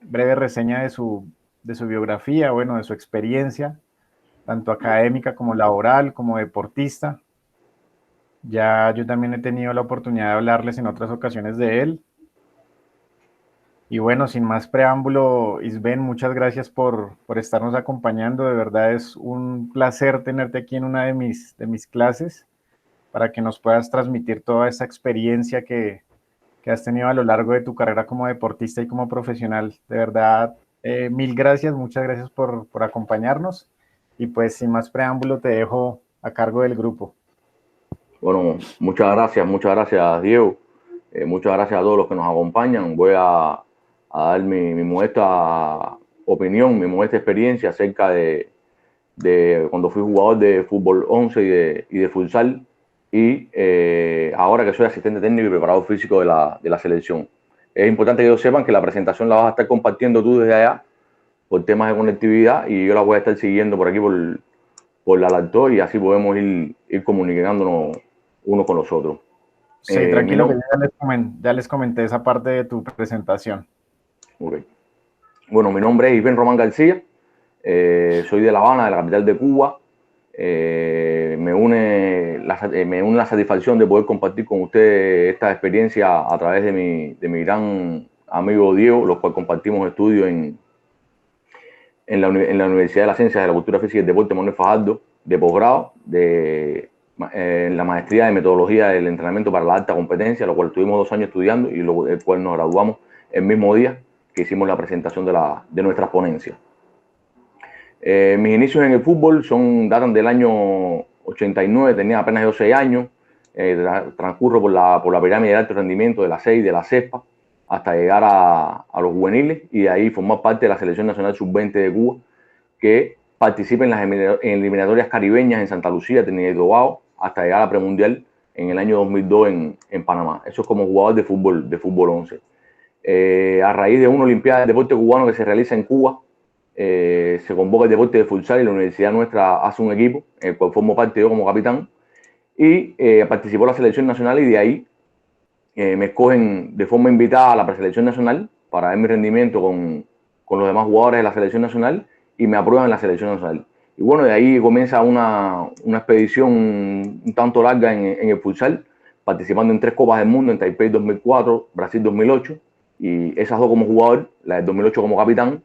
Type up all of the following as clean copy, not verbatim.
breve reseña de su biografía, bueno, de su experiencia, tanto académica como laboral, como deportista. Ya yo también he tenido la oportunidad de hablarles en otras ocasiones de él. Y bueno, sin más preámbulo, Isben, muchas gracias por estarnos acompañando. De verdad es un placer tenerte aquí en una de mis clases para que nos puedas transmitir toda esa experiencia que has tenido a lo largo de tu carrera como deportista y como profesional. De verdad, mil gracias, muchas gracias por acompañarnos. Y pues sin más preámbulo, te dejo a cargo del grupo. Bueno, muchas gracias, Diego. Muchas gracias a todos los que nos acompañan. Voy a dar mi modesta opinión, mi modesta experiencia acerca de cuando fui jugador de fútbol 11 y de futsal y ahora que soy asistente técnico y preparador físico de la selección. Es importante que ellos sepan que la presentación la vas a estar compartiendo tú desde allá por temas de conectividad y yo la voy a estar siguiendo por aquí por la laptop y así podemos ir comunicándonos unos con los otros. Sí, Mi tranquilo que nombre, yo ya les comenté esa parte de tu presentación. okay. Bueno, mi nombre es Iván Román García, soy de La Habana, de la capital de Cuba. Me une la satisfacción de poder compartir con usted esta experiencia a través de mi gran amigo Diego, los cuales compartimos estudios en la Universidad de las Ciencias de la Cultura Física y el Deporte Manuel Fajardo, de posgrado, en la maestría de metodología del entrenamiento para la alta competencia, lo cual estuvimos 2 años estudiando y el cual nos graduamos el mismo día que hicimos la presentación de nuestras ponencias. Mis inicios en el fútbol datan del año 89, tenía apenas 12 años, transcurro por la pirámide de alto rendimiento de la CEI, de la CESPA, hasta llegar a los juveniles y de ahí formar parte de la Selección Nacional Sub-20 de Cuba, que participa en las eliminatorias caribeñas en Santa Lucía, Trinidad y Tobago, hasta llegar a la premundial en el año 2002 en Panamá. Eso es como jugador de fútbol 11. A raíz de una Olimpiada del Deporte Cubano que se realiza en Cuba, se convoca el deporte de futsal y la universidad nuestra hace un equipo, en el cual formo parte yo como capitán, y participó la selección nacional y de ahí me escogen de forma invitada a la preselección nacional para ver mi rendimiento con los demás jugadores de la selección nacional y me aprueban en la selección nacional. Y bueno, de ahí comienza una expedición un tanto larga en el futsal, participando en 3 Copas del Mundo, en Taipei 2004, Brasil 2008, y esas 2 como jugador, la del 2008 como capitán,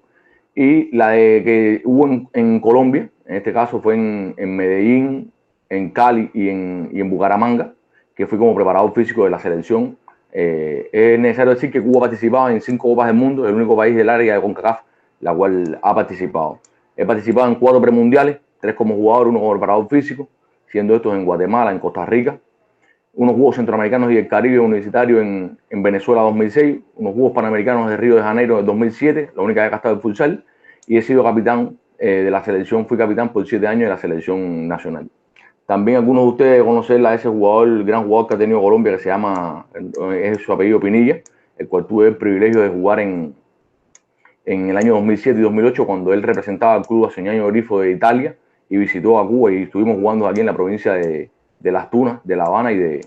y la de que hubo en Colombia, en este caso fue en Medellín, en Cali y en Bucaramanga, que fui como preparador físico de la selección. Es necesario decir que Cuba ha participado en 5 Copas del Mundo, el único país del área de CONCACAF la cual ha participado. He participado en 4 premundiales, 3 como jugador, 1 como preparador físico, siendo estos en Guatemala, en Costa Rica, unos Juegos Centroamericanos y el Caribe Universitario en Venezuela 2006, unos Juegos Panamericanos de Río de Janeiro en 2007, la única vez que he estado en futsal, y he sido capitán de la selección, fui capitán por 7 años de la selección nacional. También algunos de ustedes conocen a ese jugador, el gran jugador que ha tenido Colombia, que se llama, es su apellido Pinilla, el cual tuve el privilegio de jugar en el año 2007 y 2008, cuando él representaba al Club Asoñaño Grifo de Italia y visitó a Cuba y estuvimos jugando aquí en la provincia de Las Tunas, de La Habana y de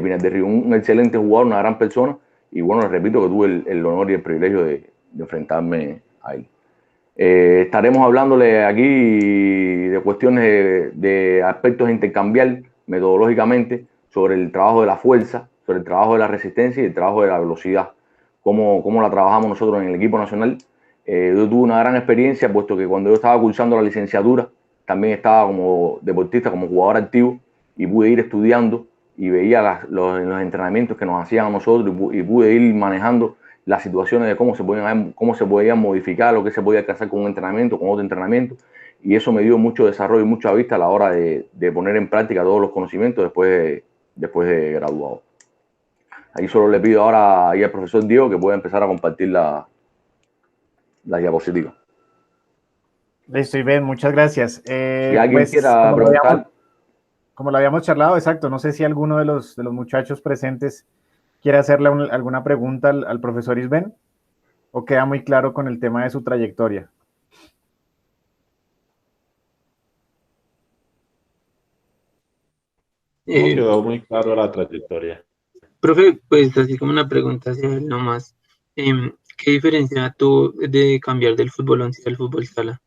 Pinar del Río. Un excelente jugador, una gran persona y bueno, les repito que tuve el honor y el privilegio de enfrentarme a él. Estaremos hablándole aquí de cuestiones de aspectos a intercambiar metodológicamente sobre el trabajo de la fuerza, sobre el trabajo de la resistencia y el trabajo de la velocidad, cómo la trabajamos nosotros en el equipo nacional. Yo tuve una gran experiencia, puesto que cuando yo estaba cursando la licenciatura, también estaba como deportista, como jugador activo, y pude ir estudiando y veía los entrenamientos que nos hacían a nosotros y pude ir manejando las situaciones de cómo se podían modificar, lo que se podía alcanzar con un entrenamiento, con otro entrenamiento, y eso me dio mucho desarrollo y mucha vista a la hora de poner en práctica todos los conocimientos después de graduado. Ahí solo le pido ahora al profesor Diego que pueda empezar a compartir la diapositiva. Listo, Iván, muchas gracias. Si alguien Pues quiera preguntar, como lo habíamos charlado, exacto, no sé si alguno de los muchachos presentes quiere hacerle alguna pregunta al profesor Isben o queda muy claro con el tema de su trayectoria. Quedó muy claro la trayectoria. Profe, pues así como una pregunta hacia él nomás. ¿Qué diferencia tuvo de cambiar del fútbol 11 al fútbol sala?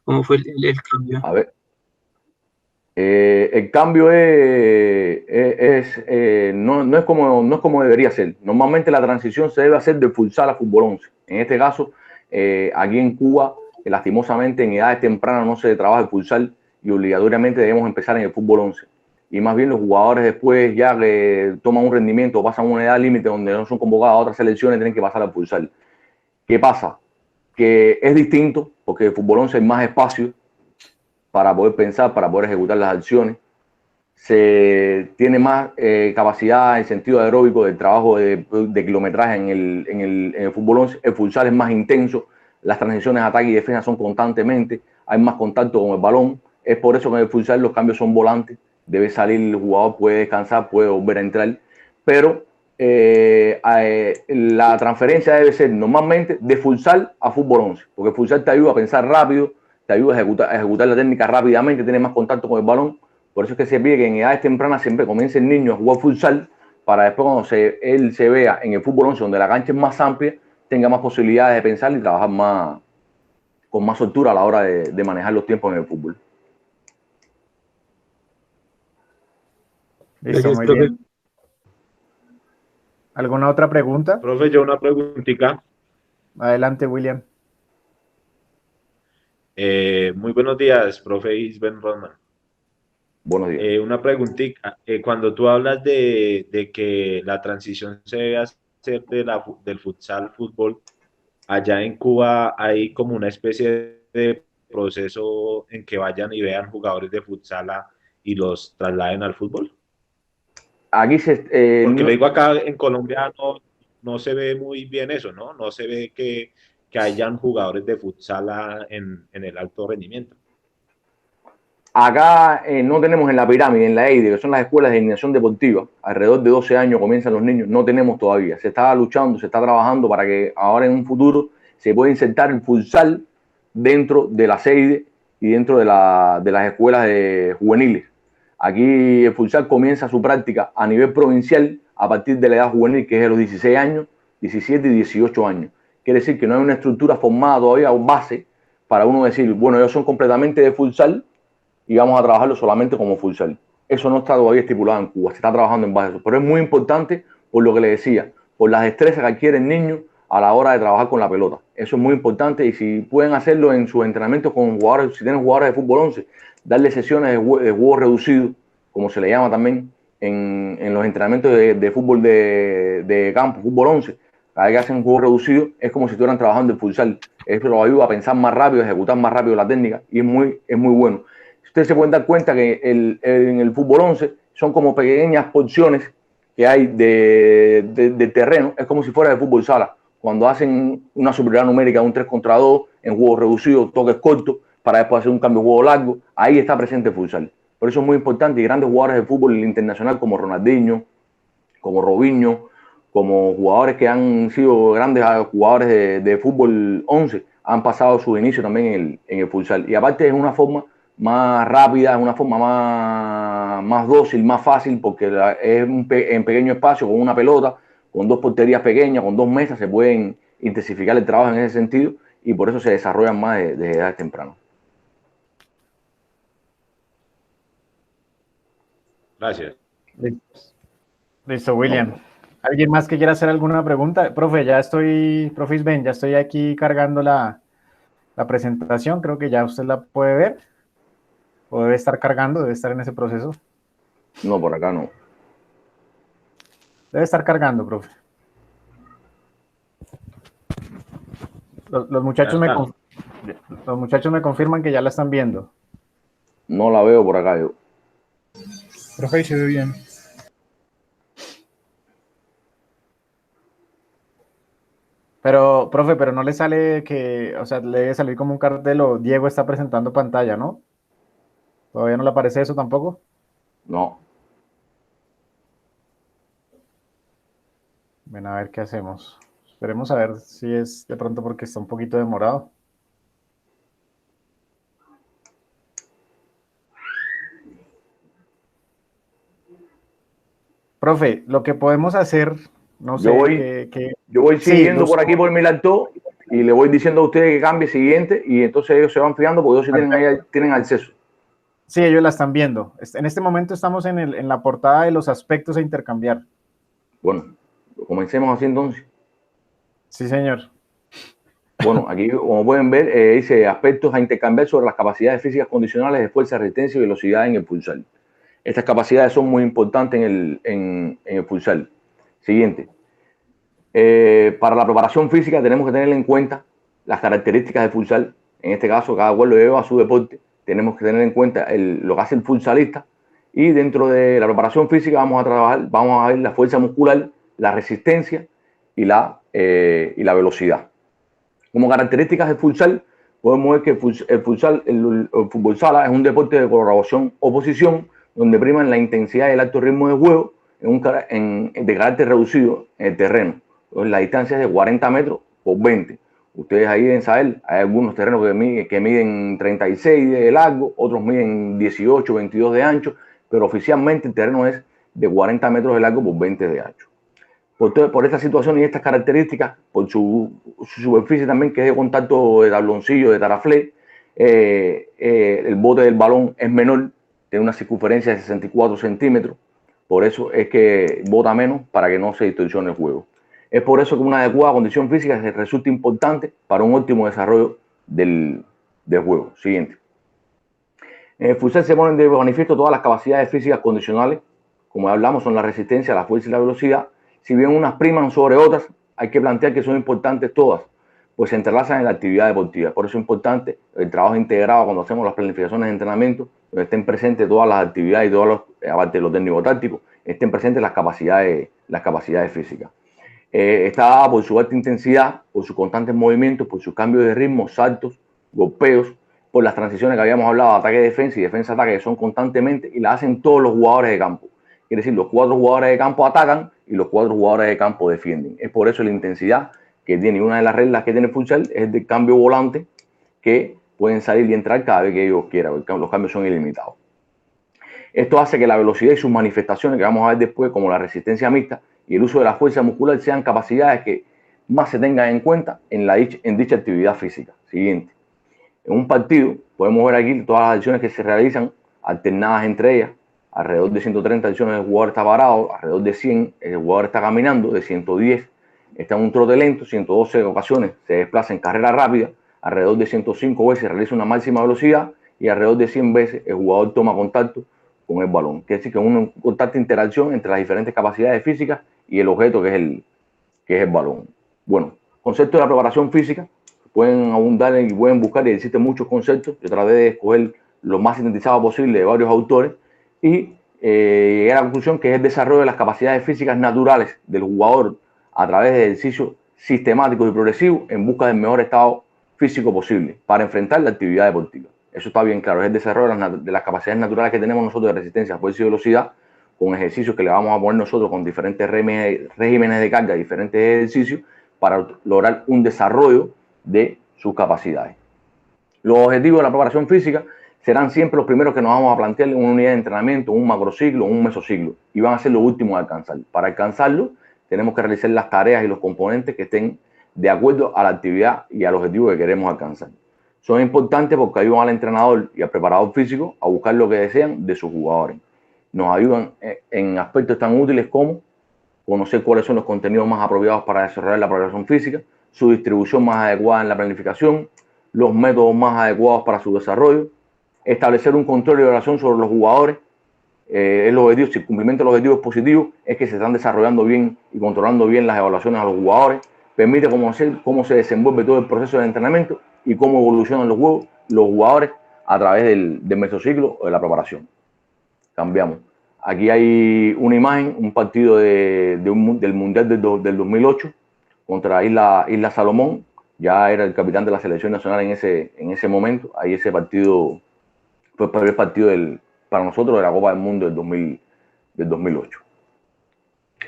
¿Cómo fue el cambio? A ver, el cambio no es como debería ser. Normalmente la transición se debe hacer de futsal a fútbol 11. En este caso, aquí en Cuba, lastimosamente en edades tempranas no se trabaja el futsal y obligatoriamente debemos empezar en el fútbol 11. Y más bien los jugadores después ya que toman un rendimiento o pasan una edad límite donde no son convocados a otras selecciones tienen que pasar al futsal. ¿Qué pasa? Que es distinto porque el fútbol 11 hay más espacio para poder pensar, para poder ejecutar las acciones. Se tiene más capacidad en sentido aeróbico del trabajo de kilometraje en el fútbol 11. El futsal es más intenso, las transiciones ataque y defensa son constantemente, hay más contacto con el balón. Es por eso que en el futsal los cambios son volantes, debe salir el jugador, puede descansar, puede volver a entrar, pero la transferencia debe ser normalmente de futsal a fútbol 11, porque el futsal te ayuda a pensar rápido, te ayuda a ejecutar la técnica rápidamente, tienes más contacto con el balón. Por eso es que se pide que en edades tempranas siempre comience el niño a jugar futsal para después cuando él se vea en el fútbol 11 donde la cancha es más amplia, tenga más posibilidades de pensar y trabajar más, con más soltura a la hora de manejar los tiempos en el fútbol. Listo, Gracias, muy profe. bien. ¿Alguna otra pregunta? Profe, yo una preguntita. Adelante, William. Muy buenos días, profe Isben Rodman. Buenos días. Una preguntita. Cuando tú hablas de que la transición se debe hacer del futsal al fútbol, allá en Cuba hay como una especie de proceso en que vayan y vean jugadores de futsal y los trasladen al fútbol. Aquí Porque lo digo acá en Colombia, no se ve muy bien eso, ¿no? No se ve que hayan jugadores de futsal en el alto rendimiento. Acá no tenemos en la pirámide, en la EIDE, que son las escuelas de iniciación deportiva, alrededor de 12 años comienzan los niños, no tenemos todavía. Se está luchando, se está trabajando para que ahora en un futuro se pueda insertar el futsal dentro de la EIDE y dentro de las escuelas juveniles. Aquí el futsal comienza su práctica a nivel provincial a partir de la edad juvenil, que es de los 16 años, 17 y 18 años. Quiere decir que no hay una estructura formada todavía o base para uno decir, bueno, ellos son completamente de futsal y vamos a trabajarlo solamente como futsal. Eso no está todavía estipulado en Cuba, se está trabajando en base a eso. Pero es muy importante por lo que le decía, por las destrezas que adquiere el niño a la hora de trabajar con la pelota. Eso es muy importante y si pueden hacerlo en sus entrenamientos con jugadores, si tienen jugadores de fútbol 11, darle sesiones de juego reducido, como se le llama también en los entrenamientos de fútbol de campo, fútbol 11. Cada vez que hacen un juego reducido es como si estuvieran trabajando en futsal. Eso lo ayuda a pensar más rápido, a ejecutar más rápido la técnica y es muy bueno. Ustedes se pueden dar cuenta que en el fútbol 11 son como pequeñas porciones que hay de terreno, es como si fuera de fútbol sala. Cuando hacen una superioridad numérica, un 3 contra 2, en juego reducido, toques cortos, para después hacer un cambio de juego largo, ahí está presente el futsal. Por eso es muy importante y grandes jugadores de fútbol internacional como Ronaldinho, como Robinho, como jugadores que han sido grandes jugadores de fútbol 11, han pasado su inicio también en el futsal. Y aparte es una forma más rápida, es una forma más dócil, más fácil, porque es en pequeño espacio, con una pelota, con dos porterías pequeñas, con dos mesas, se pueden intensificar el trabajo en ese sentido y por eso se desarrollan más de edad temprana. Gracias. Listo, William. ¿Alguien más que quiera hacer alguna pregunta? Profe, profe Isben, ya estoy aquí cargando la presentación, creo que ya usted la puede ver, o debe estar cargando, debe estar en ese proceso. No, por acá no. Debe estar cargando, profe. Los muchachos me confirman que ya la están viendo. No la veo por acá yo. Profe, se ve bien. Pero, profe, pero no le sale o sea, le debe salir como un cartel o Diego está presentando pantalla, ¿no? ¿Todavía no le aparece eso tampoco? No. Ven a ver qué hacemos. Esperemos a ver si es de pronto porque está un poquito demorado. Profe, lo que podemos hacer No sé Yo voy, qué. yo voy Sí, siguiendo por aquí por mi laptop y le voy diciendo a ustedes que cambie siguiente y entonces ellos se van fijando porque ellos sí tienen, ahí, tienen acceso. Sí, ellos la están viendo. En este momento estamos en la portada de los aspectos a intercambiar. Bueno, comencemos así entonces. Sí, señor. Bueno, aquí como pueden ver, dice aspectos a intercambiar sobre las capacidades físicas condicionales de fuerza, resistencia y velocidad en el futsal. Estas capacidades son muy importantes en el futsal. Siguiente. Para la preparación física tenemos que tener en cuenta las características del futsal. En este caso, cada cual lo lleva a su deporte. Tenemos que tener en cuenta lo que hace el futsalista. Y dentro de la preparación física vamos a trabajar, vamos a ver la fuerza muscular, la resistencia y la velocidad. Como características del futsal, podemos ver que el fútbol sala es un deporte de colaboración o posición donde priman la intensidad y el alto ritmo de juego de carácter reducido en el terreno. Entonces, la distancia es de 40 metros por 20. Ustedes ahí deben saber, hay algunos terrenos que miden 36 de largo, otros miden 18, 22 de ancho, pero oficialmente el terreno es de 40 metros de largo por 20 de ancho. Por esta situación y estas características, por su superficie también, que es de contacto de tabloncillo, de taraflé, el bote del balón es menor, tiene una circunferencia de 64 centímetros, por eso es que bota menos para que no se distorsione el juego. Es por eso que una adecuada condición física resulta importante para un óptimo desarrollo del juego. Siguiente. En el futsal se ponen de manifiesto todas las capacidades físicas condicionales, como hablamos, son la resistencia, la fuerza y la velocidad. Si bien unas priman sobre otras, hay que plantear que son importantes todas, pues se entrelazan en la actividad deportiva. Por eso es importante el trabajo integrado cuando hacemos las planificaciones de entrenamiento, donde estén presentes todas las actividades y todos los, aparte de los técnico-tácticos, estén presentes las capacidades físicas. Está dada por su alta intensidad, por sus constantes movimientos, por sus cambios de ritmo, saltos, golpeos, por las transiciones que habíamos hablado, ataque-defensa y defensa-ataque, que son constantemente y las hacen todos los jugadores de campo. Quiere decir, los 4 jugadores de campo atacan y los 4 jugadores de campo defienden. Es por eso la intensidad que tiene. Una de las reglas que tiene el futsal es el de cambio volante, que pueden salir y entrar cada vez que ellos quieran. Los cambios son ilimitados. Esto hace que la velocidad y sus manifestaciones, que vamos a ver después, como la resistencia mixta y el uso de la fuerza muscular, sean capacidades que más se tengan en cuenta en dicha actividad física. Siguiente. En un partido, podemos ver aquí todas las acciones que se realizan alternadas entre ellas. Alrededor de 130 acciones el jugador está parado, alrededor de 100 el jugador está caminando, de 110 está en un trote lento, 112 ocasiones se desplaza en carrera rápida, alrededor de 105 veces realiza una máxima velocidad y alrededor de 100 veces el jugador toma contacto con el balón. Quiere decir que es un contacto de interacción entre las diferentes capacidades físicas y el objeto que es el balón. Bueno, concepto de la preparación física, pueden abundar y pueden buscar y existen muchos conceptos. Yo traté de escoger lo más sintetizado posible de varios autores y llegué a la conclusión que es el desarrollo de las capacidades físicas naturales del jugador a través de ejercicios sistemáticos y progresivos en busca del mejor estado físico posible para enfrentar la actividad deportiva. Eso está bien claro, es el desarrollo de las capacidades naturales que tenemos nosotros de resistencia, fuerza y velocidad, con ejercicios que le vamos a poner nosotros con diferentes regímenes de carga, diferentes ejercicios, para lograr un desarrollo de sus capacidades. Los objetivos de la preparación física serán siempre los primeros que nos vamos a plantear en una unidad de entrenamiento, un macrociclo, un mesociclo, y van a ser los últimos a alcanzar. Para alcanzarlo, tenemos que realizar las tareas y los componentes que estén de acuerdo a la actividad y al objetivo que queremos alcanzar. Son importantes porque ayudan al entrenador y al preparador físico a buscar lo que desean de sus jugadores. Nos ayudan en aspectos tan útiles como conocer cuáles son los contenidos más apropiados para desarrollar la preparación física, su distribución más adecuada en la planificación, los métodos más adecuados para su desarrollo, establecer un control y evaluación sobre los jugadores. El objetivo, si el cumplimiento de los objetivos positivos es que se están desarrollando bien y controlando bien las evaluaciones a los jugadores, permite conocer cómo se desenvuelve todo el proceso de entrenamiento y cómo evolucionan los jugadores a través del mesociclo o de la preparación. Cambiamos. Aquí hay una imagen, un partido del Mundial del 2008 contra Isla Salomón. Ya era el capitán de la selección nacional en ese momento. Ahí ese partido fue el primer partido para nosotros de la Copa del Mundo del 2008.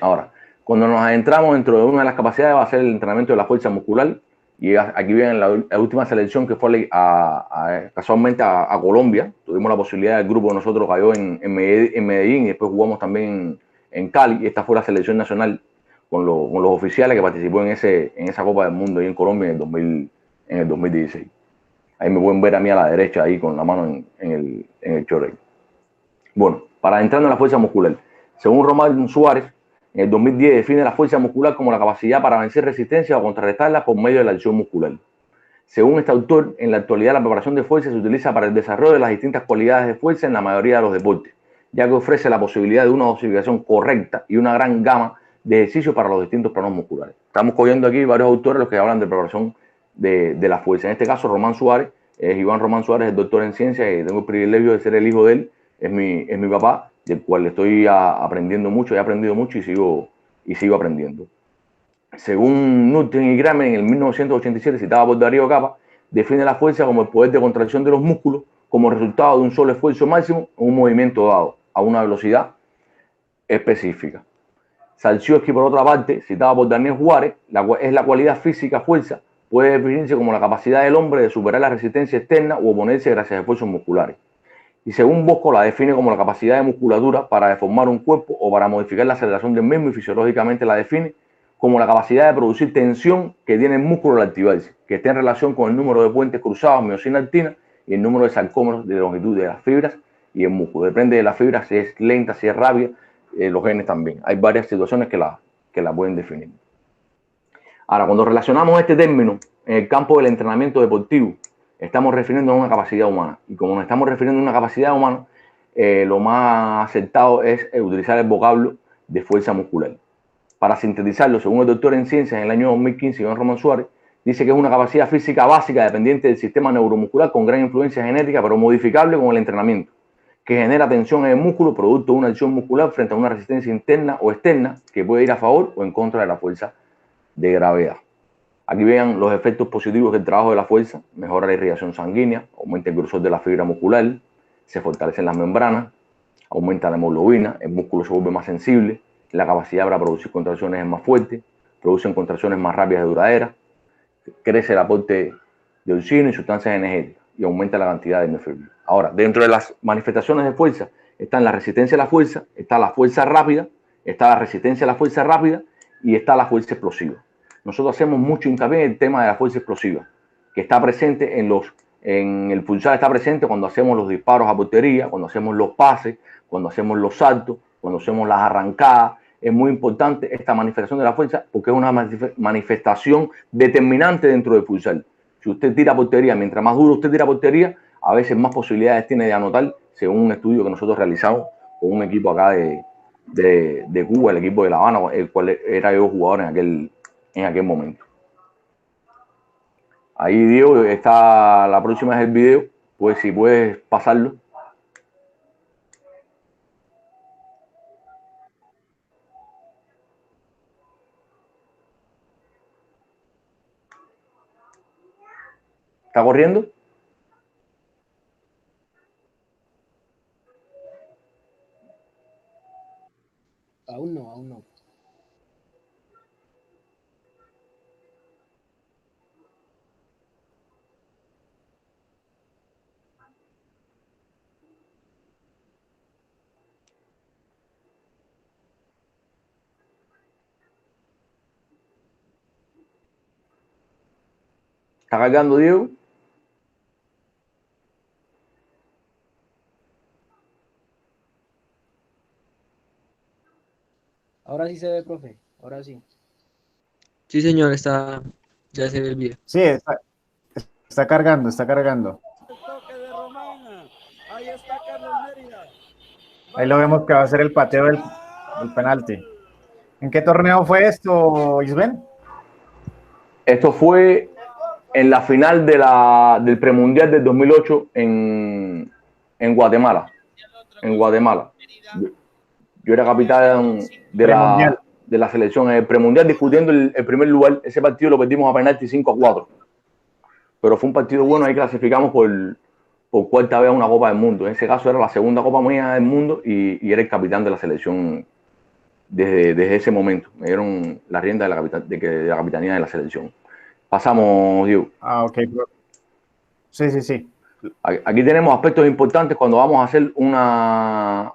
Ahora, cuando nos adentramos dentro de una de las capacidades va a ser el entrenamiento de la fuerza muscular. Y aquí viene la última selección que fue casualmente a Colombia. Tuvimos la posibilidad, el grupo de nosotros cayó en Medellín y después jugamos también en Cali. Y esta fue la selección nacional con los oficiales que participó en esa Copa del Mundo ahí en Colombia en el 2016. Ahí me pueden ver a mí a la derecha ahí con la mano en el chorro. Bueno, para entrar en la fuerza muscular. Según Román Suárez, en el 2010 define la fuerza muscular como la capacidad para vencer resistencia o contrarrestarla por medio de la acción muscular. Según este autor, en la actualidad la preparación de fuerza se utiliza para el desarrollo de las distintas cualidades de fuerza en la mayoría de los deportes, ya que ofrece la posibilidad de una dosificación correcta y una gran gama de ejercicios para los distintos planos musculares. Estamos cogiendo aquí varios autores los que hablan de preparación de la fuerza. En este caso, Román Suárez, Iván Román Suárez, es doctor en ciencia y tengo el privilegio de ser el hijo de él, es mi papá, del cual estoy aprendiendo mucho, he aprendido mucho y sigo aprendiendo. Según Newton y Kramer, en el 1987, citada por Darío Capa, define la fuerza como el poder de contracción de los músculos como resultado de un solo esfuerzo máximo en un movimiento dado a una velocidad específica. Salsiowski, por otra parte, citada por Daniel Juárez, es la cualidad física fuerza, puede definirse como la capacidad del hombre de superar la resistencia externa o oponerse gracias a esfuerzos musculares. Y según Bosco, la define como la capacidad de musculatura para deformar un cuerpo o para modificar la aceleración del mismo, y fisiológicamente la define como la capacidad de producir tensión que tiene el músculo al activarse, que está en relación con el número de puentes cruzados, miosina actina, y el número de sarcómeros de longitud de las fibras y el músculo. Depende de la fibra, si es lenta, si es rápida, los genes también. Hay varias situaciones que la pueden definir. Ahora, cuando relacionamos este término en el campo del entrenamiento deportivo, estamos refiriendo a una capacidad humana. Y como nos estamos refiriendo a una capacidad humana, lo más acertado es utilizar el vocablo de fuerza muscular. Para sintetizarlo, según el doctor en ciencias en el año 2015, Iván Román Suárez, dice que es una capacidad física básica dependiente del sistema neuromuscular con gran influencia genética, pero modificable con el entrenamiento, que genera tensión en el músculo producto de una acción muscular frente a una resistencia interna o externa que puede ir a favor o en contra de la fuerza de gravedad. Aquí vean los efectos positivos del trabajo de la fuerza: mejora la irrigación sanguínea, aumenta el grosor de la fibra muscular, se fortalecen las membranas, aumenta la hemoglobina, el músculo se vuelve más sensible, la capacidad para producir contracciones es más fuerte, producen contracciones más rápidas y duraderas, crece el aporte de oxígeno y sustancias energéticas y aumenta la cantidad de nefrina. Ahora, dentro de las manifestaciones de fuerza están la resistencia a la fuerza, está la fuerza rápida, está la resistencia a la fuerza rápida y está la fuerza explosiva. Nosotros hacemos mucho hincapié en el tema de la fuerza explosiva, que está presente en el pulsar, está presente cuando hacemos los disparos a portería, cuando hacemos los pases, cuando hacemos los saltos, cuando hacemos las arrancadas. Es muy importante esta manifestación de la fuerza porque es una manifestación determinante dentro del pulsar. Si usted tira portería, mientras más duro usted tira portería, a veces más posibilidades tiene de anotar, según un estudio que nosotros realizamos con un equipo acá de Cuba, el equipo de La Habana, el cual era yo jugador en aquel momento. Ahí, Diego, está la próxima es el video, pues si puedes pasarlo. ¿Está corriendo? Aún no, aún no. ¿Está cargando, Diego? Ahora sí se ve, profe. Ahora sí. Sí, señor, ya se ve el video. Sí, está cargando, está cargando. Ahí lo vemos que va a ser el pateo del penalti. ¿En qué torneo fue esto, Isben? Esto fue en la final del premundial del 2008 en Guatemala. En Guatemala. Yo era capitán de la selección en el premundial discutiendo el primer lugar. Ese partido lo perdimos a penalti 5-4. Pero fue un partido bueno, ahí clasificamos por cuarta vez a una Copa del Mundo. En ese caso era la segunda Copa mía del mundo y era el capitán de la selección desde ese momento. Me dieron la rienda de la capitanía de la selección. Pasamos, Diego. Ah, ok. Sí. Aquí tenemos aspectos importantes cuando vamos a hacer una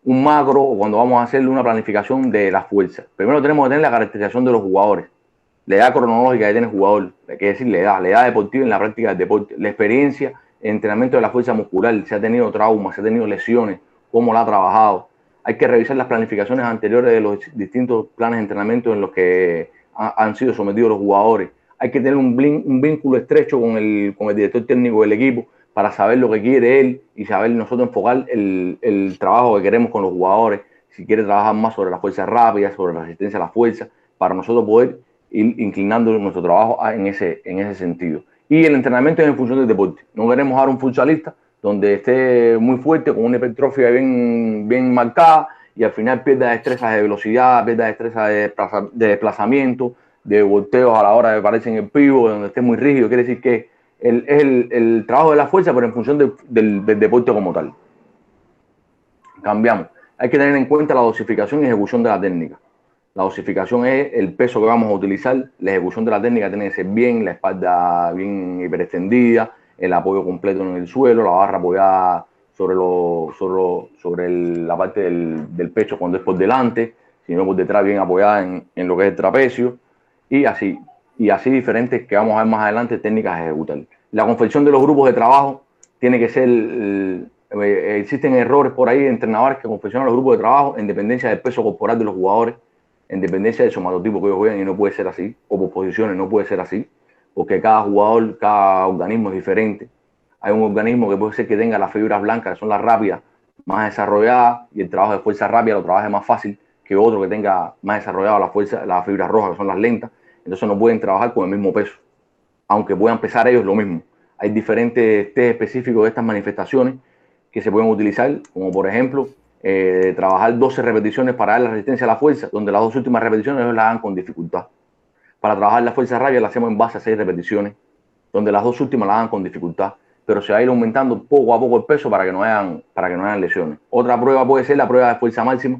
un macro o cuando vamos a hacerle una planificación de las fuerzas. Primero tenemos que tener la caracterización de los jugadores, la edad cronológica que tiene el jugador, hay que decir la edad deportiva en la práctica del deporte, la experiencia en entrenamiento de la fuerza muscular, si ha tenido traumas, si ha tenido lesiones, cómo la ha trabajado. Hay que revisar las planificaciones anteriores de los distintos planes de entrenamiento en los que han sido sometidos los jugadores. Hay que tener un vínculo estrecho con el director técnico del equipo para saber lo que quiere él y saber nosotros enfocar el trabajo que queremos con los jugadores. Si quiere trabajar más sobre la fuerza rápida, sobre la resistencia a la fuerza, para nosotros poder ir inclinando nuestro trabajo en ese sentido. Y el entrenamiento es en función del deporte. No queremos dar un futbolista donde esté muy fuerte, con una hipertrofia bien marcada y al final pierda destrezas de velocidad, pierda destrezas de desplazamiento, de volteos a la hora de pararse en el pivo, donde esté muy rígido. Quiere decir que es el trabajo de la fuerza, pero en función del deporte como tal. Cambiamos. Hay que tener en cuenta la dosificación y ejecución de la técnica. La dosificación es el peso que vamos a utilizar, la ejecución de la técnica tiene que ser bien, la espalda bien hiperextendida, el apoyo completo en el suelo, la barra apoyada sobre la parte del pecho cuando es por delante, sino por detrás bien apoyada en lo que es el trapecio, y así diferentes que vamos a ver más adelante técnicas a ejecutar. La confección de los grupos de trabajo tiene que ser, existen errores por ahí de entrenadores que confeccionan los grupos de trabajo en dependencia del peso corporal de los jugadores, en dependencia del somatotipo que ellos juegan, y no puede ser así, o por posiciones no puede ser así, porque cada jugador, cada organismo es diferente. Hay un organismo que puede ser que tenga las fibras blancas, que son las rápidas, más desarrolladas, y el trabajo de fuerza rápida lo trabaje más fácil que otro que tenga más desarrollado las fibras rojas, que son las lentas. Entonces no pueden trabajar con el mismo peso, aunque puedan pesar ellos lo mismo. Hay diferentes test específicos de estas manifestaciones que se pueden utilizar, como por ejemplo, trabajar 12 repeticiones para dar la resistencia a la fuerza, donde las dos últimas repeticiones ellos las hagan con dificultad. Para trabajar la fuerza rápida la hacemos en base a 6 repeticiones, donde las dos últimas las hagan con dificultad, pero se va a ir aumentando poco a poco el peso para que no hayan lesiones. Otra prueba puede ser la prueba de fuerza máxima,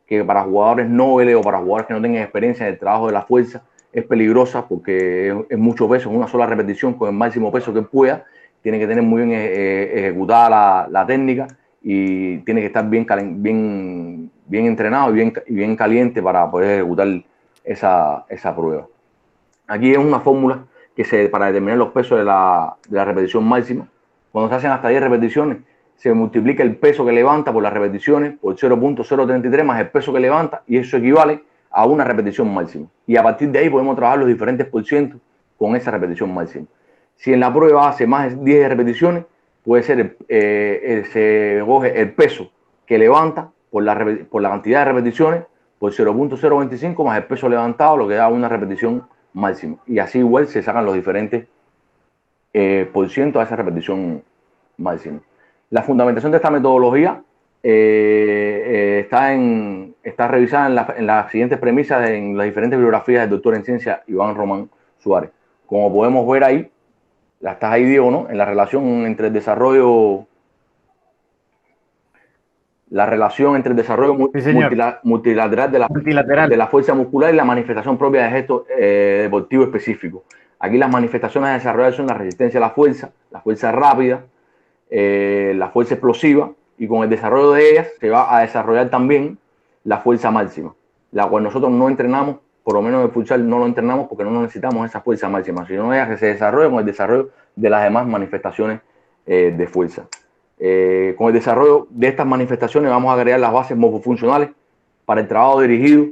que para jugadores noveles o para jugadores que no tengan experiencia en el trabajo de la fuerza es peligrosa porque es mucho peso en una sola repetición con el máximo peso que pueda. Tiene que tener muy bien ejecutada la técnica y tiene que estar bien entrenado y bien caliente para poder ejecutar esa prueba. Aquí es una fórmula para determinar los pesos de la repetición máxima. Cuando se hacen hasta 10 repeticiones, se multiplica el peso que levanta por las repeticiones por 0.033 más el peso que levanta, y eso equivale a una repetición máxima. Y a partir de ahí podemos trabajar los diferentes porcientos con esa repetición máxima. Si en la prueba hace más de 10 repeticiones, puede ser se coge el peso que levanta por la cantidad de repeticiones por 0.025 más el peso levantado, lo que da una repetición máxima. Y así igual se sacan los diferentes porcientos a esa repetición máxima. La fundamentación de esta metodología está revisada en las siguientes premisas en las diferentes bibliografías del doctor en ciencia Iván Román Suárez. Como podemos ver ahí, la estás ahí, Diego, ¿no? En la relación entre el desarrollo multilateral de la fuerza muscular y la manifestación propia de gestos deportivos específicos. Aquí las manifestaciones a desarrollar son la resistencia a la fuerza rápida, la fuerza explosiva, y con el desarrollo de ellas se va a desarrollar también la fuerza máxima, la cual nosotros no entrenamos, por lo menos en el futsal no lo entrenamos porque no necesitamos esa fuerza máxima, sino ella que se desarrolla con el desarrollo de las demás manifestaciones de fuerza. Con el desarrollo de estas manifestaciones vamos a crear las bases morfofuncionales para el trabajo dirigido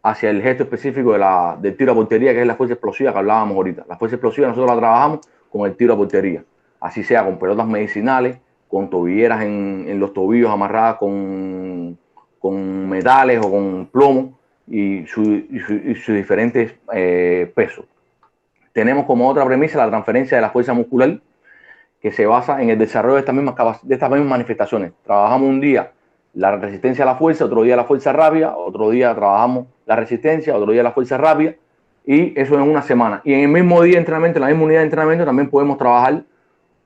hacia el gesto específico del tiro a portería, que es la fuerza explosiva que hablábamos ahorita. La fuerza explosiva nosotros la trabajamos con el tiro a portería, así sea con pelotas medicinales, con tobilleras en los tobillos amarradas con metales o con plomo y sus diferentes pesos. Tenemos como otra premisa la transferencia de la fuerza muscular, que se basa en el desarrollo de estas mismas manifestaciones. Trabajamos un día la resistencia a la fuerza, otro día la fuerza rápida, otro día trabajamos la resistencia, otro día la fuerza rápida, y eso en una semana. Y en el mismo día de entrenamiento, en la misma unidad de entrenamiento, también podemos trabajar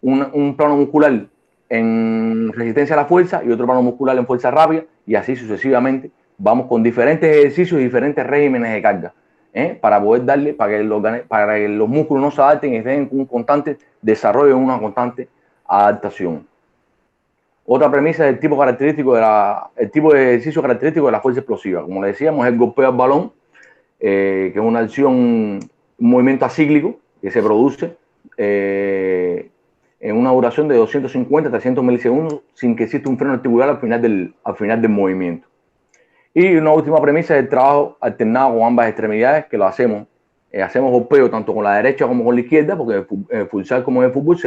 un plano muscular en resistencia a la fuerza y otro plano muscular en fuerza rápida, y así sucesivamente. Vamos con diferentes ejercicios y diferentes regímenes de carga, para poder darle, para que los músculos no se adapten y estén en un constante desarrollo, en una constante adaptación. Otra premisa es el tipo característico el tipo de ejercicio característico de la fuerza explosiva. Como le decíamos, es el golpeo al balón, que es una acción, un movimiento acíclico que se produce en una duración de 250 a 300 milisegundos sin que exista un freno articular al final del movimiento. Y una última premisa es el trabajo alternado con ambas extremidades, que lo hacemos. Hacemos golpeo tanto con la derecha como con la izquierda, porque en el futsal como en el fútbol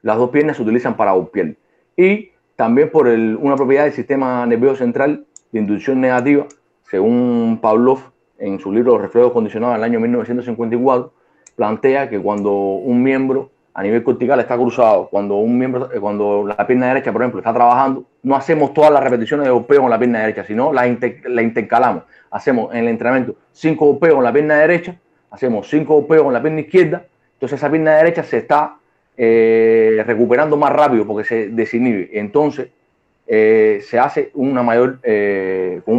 las dos piernas se utilizan para golpear. Y también por una propiedad del sistema nervioso central de inducción negativa, según Pavlov, en su libro Los reflejos condicionados en el año 1954, plantea que cuando un miembro a nivel cortical está cruzado, cuando la pierna derecha, por ejemplo, está trabajando, no hacemos todas las repeticiones de golpeo con la pierna derecha, sino la intercalamos. Hacemos en el entrenamiento 5 golpeos con la pierna derecha, hacemos 5 golpeos con la pierna izquierda, entonces esa pierna derecha se está recuperando más rápido porque se desinhibe. Entonces se hace con un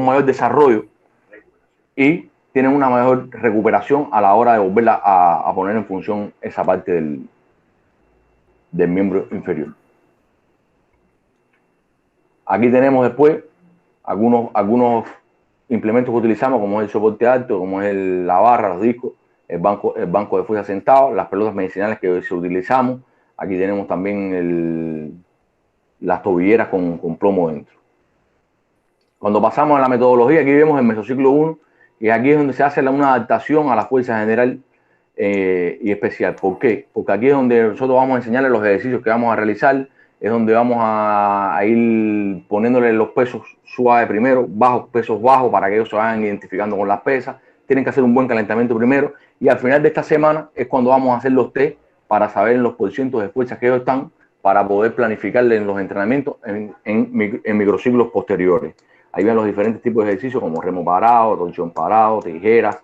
mayor desarrollo y tienen una mayor recuperación a la hora de volverla a poner en función esa parte del miembro inferior. Aquí tenemos después algunos implementos que utilizamos, como es el soporte alto, como es la barra, los discos, el banco de fuerza sentado, las pelotas medicinales que utilizamos. Aquí tenemos también las tobilleras con plomo dentro. Cuando pasamos a la metodología, aquí vemos el mesociclo 1, y aquí es donde se hace una adaptación a la fuerza general y especial. ¿Por qué? Porque aquí es donde nosotros vamos a enseñarles los ejercicios que vamos a realizar, es donde vamos a ir poniéndole los pesos suaves primero, pesos bajos, para que ellos se vayan identificando con las pesas. Tienen que hacer un buen calentamiento primero, y al final de esta semana es cuando vamos a hacer los test para saber los porcientos de fuerza que ellos están, para poder planificarles los entrenamientos en microciclos posteriores. Ahí ven los diferentes tipos de ejercicios como remo parado, torsión parado, tijeras,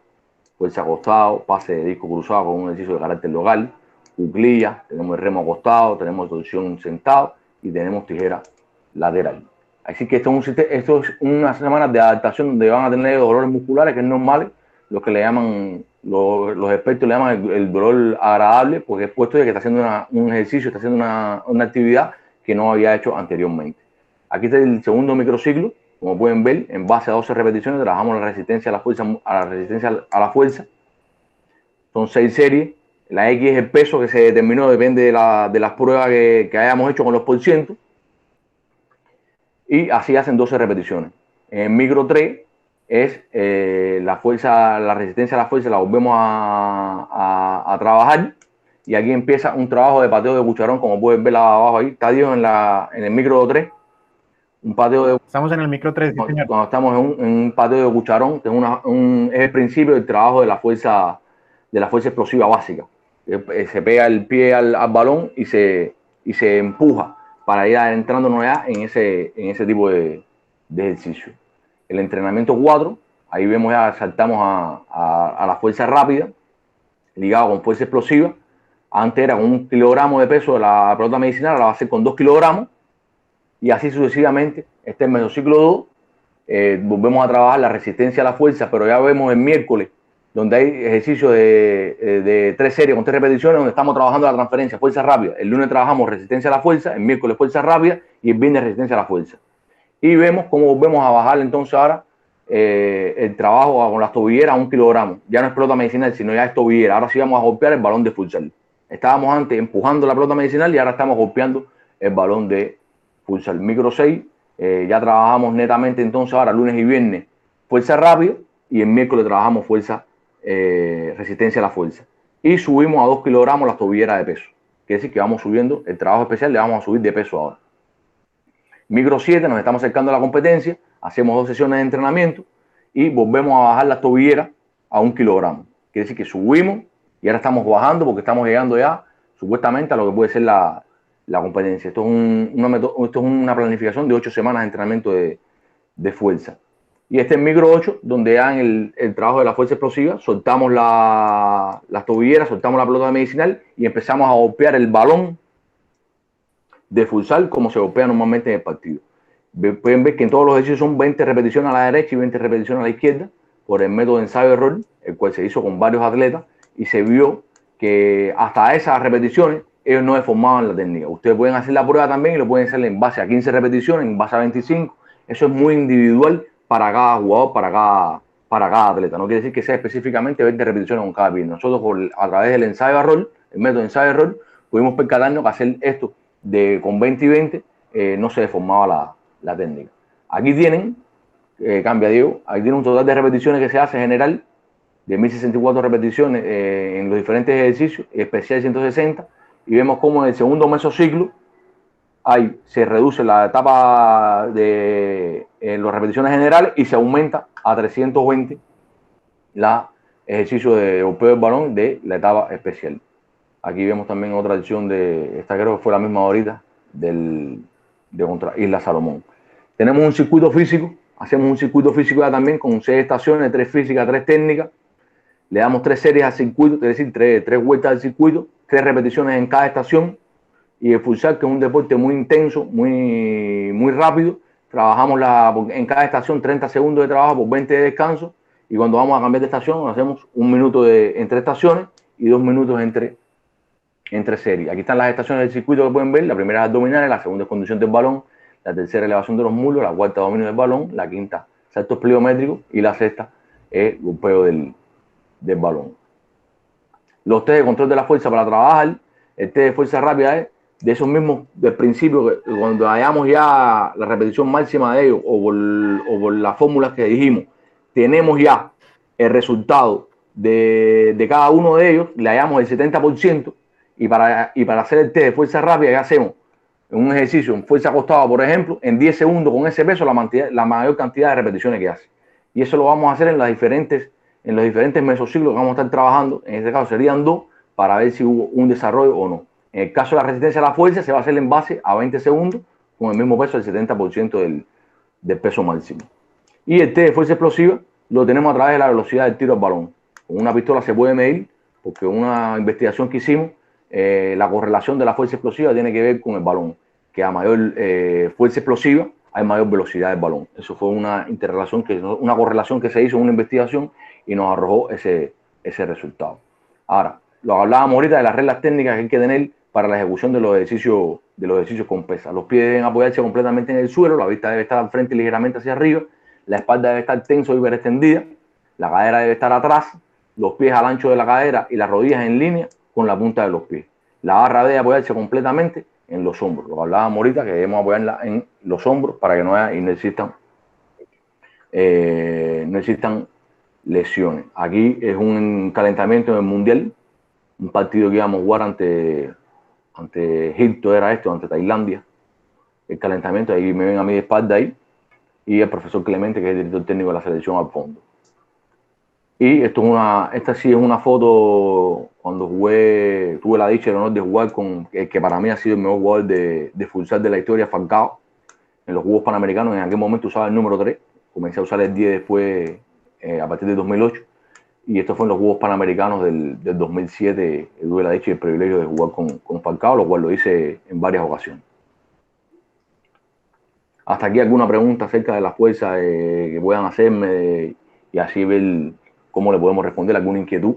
fuerza acostado, pase de disco cruzado con un ejercicio de carácter local, cuclillas, tenemos el remo acostado, tenemos torsión sentado y tenemos tijera lateral. Así que esto es unas semanas de adaptación donde van a tener dolores musculares, que es normal, lo que le llaman, los expertos le llaman el dolor agradable, porque es puesto de que está haciendo un ejercicio, está haciendo una actividad que no había hecho anteriormente. Aquí está el segundo microciclo. Como pueden ver, en base a 12 repeticiones trabajamos la resistencia a la fuerza. Son 6 series. La X es el peso que se determinó, depende de las pruebas que hayamos hecho con los porcientos. Y así hacen 12 repeticiones. En el micro 3 es la resistencia a la fuerza, la volvemos a trabajar. Y aquí empieza un trabajo de pateo de cucharón, como pueden ver abajo ahí. Está Dios en el micro 3. Un pateo Estamos en el micro 3, sí, señor. Cuando estamos en un pateo de cucharón, que es el principio del trabajo de la fuerza explosiva básica. Se pega el pie al balón y se empuja para ir adentrándonos ya en ese tipo de ejercicio. El entrenamiento 4, ahí vemos ya, saltamos a la fuerza rápida, ligado con fuerza explosiva. Antes era con 1 kilogramo de peso de la pelota medicinal, ahora va a ser con 2 kilogramos. Y así sucesivamente. Este es el mesociclo 2. Volvemos a trabajar la resistencia a la fuerza, pero ya vemos el miércoles, donde hay ejercicios de 3 series con 3 repeticiones, donde estamos trabajando la transferencia, fuerza rápida. El lunes trabajamos resistencia a la fuerza, el miércoles fuerza rápida y el viernes resistencia a la fuerza. Y vemos cómo volvemos a bajar entonces ahora el trabajo con las tobilleras a 1 kilogramo. Ya no es pelota medicinal, sino ya es tobillera. Ahora sí vamos a golpear el balón de futsal. Estábamos antes empujando la pelota medicinal y ahora estamos golpeando el balón de futsal. Micro 6, ya trabajamos netamente entonces ahora lunes y viernes fuerza rápida y el miércoles trabajamos resistencia a la fuerza. Y subimos a 2 kilogramos las tobilleras de peso. Quiere decir que vamos subiendo el trabajo especial, le vamos a subir de peso ahora. Micro 7, nos estamos acercando a la competencia, hacemos 2 sesiones de entrenamiento y volvemos a bajar las tobilleras a 1 kilogramo. Quiere decir que subimos y ahora estamos bajando porque estamos llegando ya supuestamente a lo que puede ser la competencia. Esto es una planificación de 8 semanas de entrenamiento de fuerza. Y este es el micro 8, donde ya en el trabajo de la fuerza explosiva soltamos las tobilleras, soltamos la pelota medicinal y empezamos a golpear el balón de futsal como se golpea normalmente en el partido. Pueden ver que en todos los ejercicios son 20 repeticiones a la derecha y 20 repeticiones a la izquierda por el método de ensayo-error, el cual se hizo con varios atletas y se vio que hasta esas repeticiones ellos no deformaban la técnica. Ustedes pueden hacer la prueba también y lo pueden hacer en base a 15 repeticiones, en base a 25. Eso es muy individual para cada jugador, para cada atleta. No quiere decir que sea específicamente 20 repeticiones con cada pierna. Nosotros, a través del ensayo-error, el método de ensayo-error, pudimos percatarnos que hacer esto con 20 y 20 no se deformaba la técnica. Aquí tienen, cambia Diego, aquí tienen un total de repeticiones que se hace general de 1064 repeticiones en los diferentes ejercicios, especial 160, y vemos cómo en el segundo mesociclo ahí se reduce la etapa de las repeticiones generales y se aumenta a 320 la ejercicio de golpeo del balón de la etapa especial. Aquí vemos también otra acción esta creo que fue la misma ahorita, de contra Isla Salomón. Tenemos un circuito físico, hacemos un circuito físico ya también con 6 estaciones, 3 físicas, 3 técnicas. Le damos 3 series al circuito, es decir, 3 vueltas al circuito, 3 repeticiones en cada estación. Y el futsal, que es un deporte muy intenso, muy rápido, trabajamos en cada estación 30 segundos de trabajo por 20 de descanso, y cuando vamos a cambiar de estación hacemos 1 minuto entre estaciones y 2 minutos entre series. Aquí están las estaciones del circuito que pueden ver. La primera es abdominales, la segunda es conducción del balón, la tercera elevación de los muslos, la cuarta dominio del balón, la quinta saltos pliométricos y la sexta es golpeo del balón. Los test de control de la fuerza para trabajar, el test de fuerza rápida es de esos mismos del principio, que cuando hayamos ya la repetición máxima de ellos o por las fórmulas que dijimos, tenemos ya el resultado de cada uno de ellos, le hallamos el 70%, y para hacer el test de fuerza rápida, ¿qué hacemos? En un ejercicio en fuerza acostada, por ejemplo, en 10 segundos con ese peso, la mayor cantidad de repeticiones que hace. Y eso lo vamos a hacer en los diferentes mesociclos que vamos a estar trabajando. En este caso serían 2, para ver si hubo un desarrollo o no. En el caso de la resistencia a la fuerza, se va a hacer en base a 20 segundos con el mismo peso del 70% del peso máximo. Y el test de fuerza explosiva lo tenemos a través de la velocidad del tiro al balón. Con una pistola se puede medir, porque una investigación que hicimos, la correlación de la fuerza explosiva tiene que ver con el balón, que a mayor fuerza explosiva hay mayor velocidad del balón. Eso fue una correlación que se hizo en una investigación y nos arrojó ese resultado. Ahora, lo hablábamos ahorita de las reglas técnicas que hay que tener para la ejecución de los ejercicios con pesas. Los pies deben apoyarse completamente en el suelo, la vista debe estar al frente y ligeramente hacia arriba, la espalda debe estar tensa y hiperextendida, la cadera debe estar atrás, los pies al ancho de la cadera y las rodillas en línea con la punta de los pies. La barra debe apoyarse completamente en los hombros. Lo hablábamos ahorita, que debemos apoyarla en los hombros para que no existan lesiones. Aquí es un calentamiento en el Mundial, un partido que íbamos a jugar ante Egipto, ante Tailandia. El calentamiento, ahí me ven a mí de espalda ahí, y el profesor Clemente, que es el director técnico de la selección, al fondo. Y esta sí es una foto cuando tuve la dicha y el honor de jugar con el que para mí ha sido el mejor jugador de futsal de la historia, Falcao, en los Juegos Panamericanos. En aquel momento usaba el número 3, comencé a usar el 10 después, a partir de 2008, y esto fue en los Juegos Panamericanos del 2007. Tuve la dicha y el privilegio de jugar con Falcao, lo cual lo hice en varias ocasiones. Hasta aquí alguna pregunta acerca de la fuerza que puedan hacerme, y así ver cómo le podemos responder, alguna inquietud.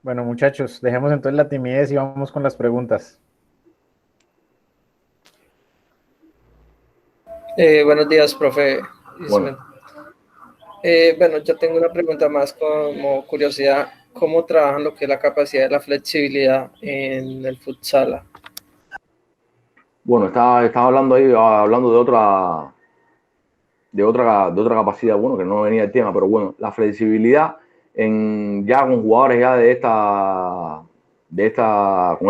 Bueno, muchachos, dejemos entonces la timidez y vamos con las preguntas. Buenos días, profe. Bueno. Bueno, yo tengo una pregunta más como curiosidad. ¿Cómo trabajan lo que es la capacidad de la flexibilidad en el futsal? Bueno, estaba hablando de otra capacidad, bueno, que no venía el tema, pero bueno, la flexibilidad ya con jugadores ya con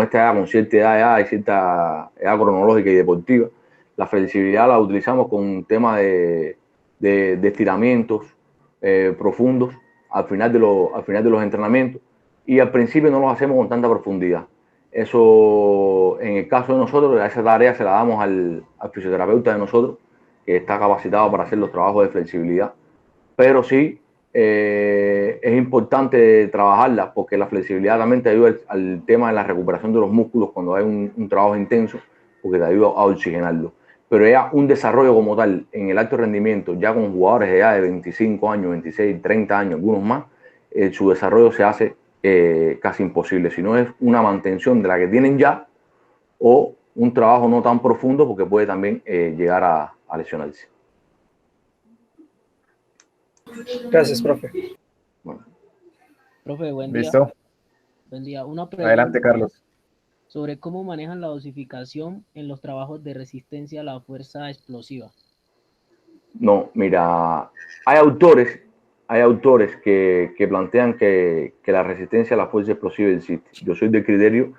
esta edad, con cierta edad ya y cierta edad cronológica y deportiva, la flexibilidad la utilizamos con temas de estiramientos profundos al final de los entrenamientos, y al principio no los hacemos con tanta profundidad. Eso, en el caso de nosotros, esa tarea se la damos al fisioterapeuta de nosotros, que está capacitado para hacer los trabajos de flexibilidad. Pero sí, es importante trabajarla, porque la flexibilidad también te ayuda al tema de la recuperación de los músculos cuando hay un trabajo intenso, porque te ayuda a oxigenarlo. Pero ya un desarrollo como tal en el alto rendimiento, ya con jugadores de 25 años, 26, 30 años, algunos más, su desarrollo se hace casi imposible, sino es una mantención de la que tienen ya o un trabajo no tan profundo porque puede también llegar a lesionarse. Gracias, profe. Bueno. Profe, buen día. ¿Listo? Buen día. Una pregunta Adelante, Carlos. sobre cómo manejan la dosificación en los trabajos de resistencia a la fuerza explosiva. No, mira, hay autores que plantean que la resistencia a la fuerza explosiva existe. Yo soy del criterio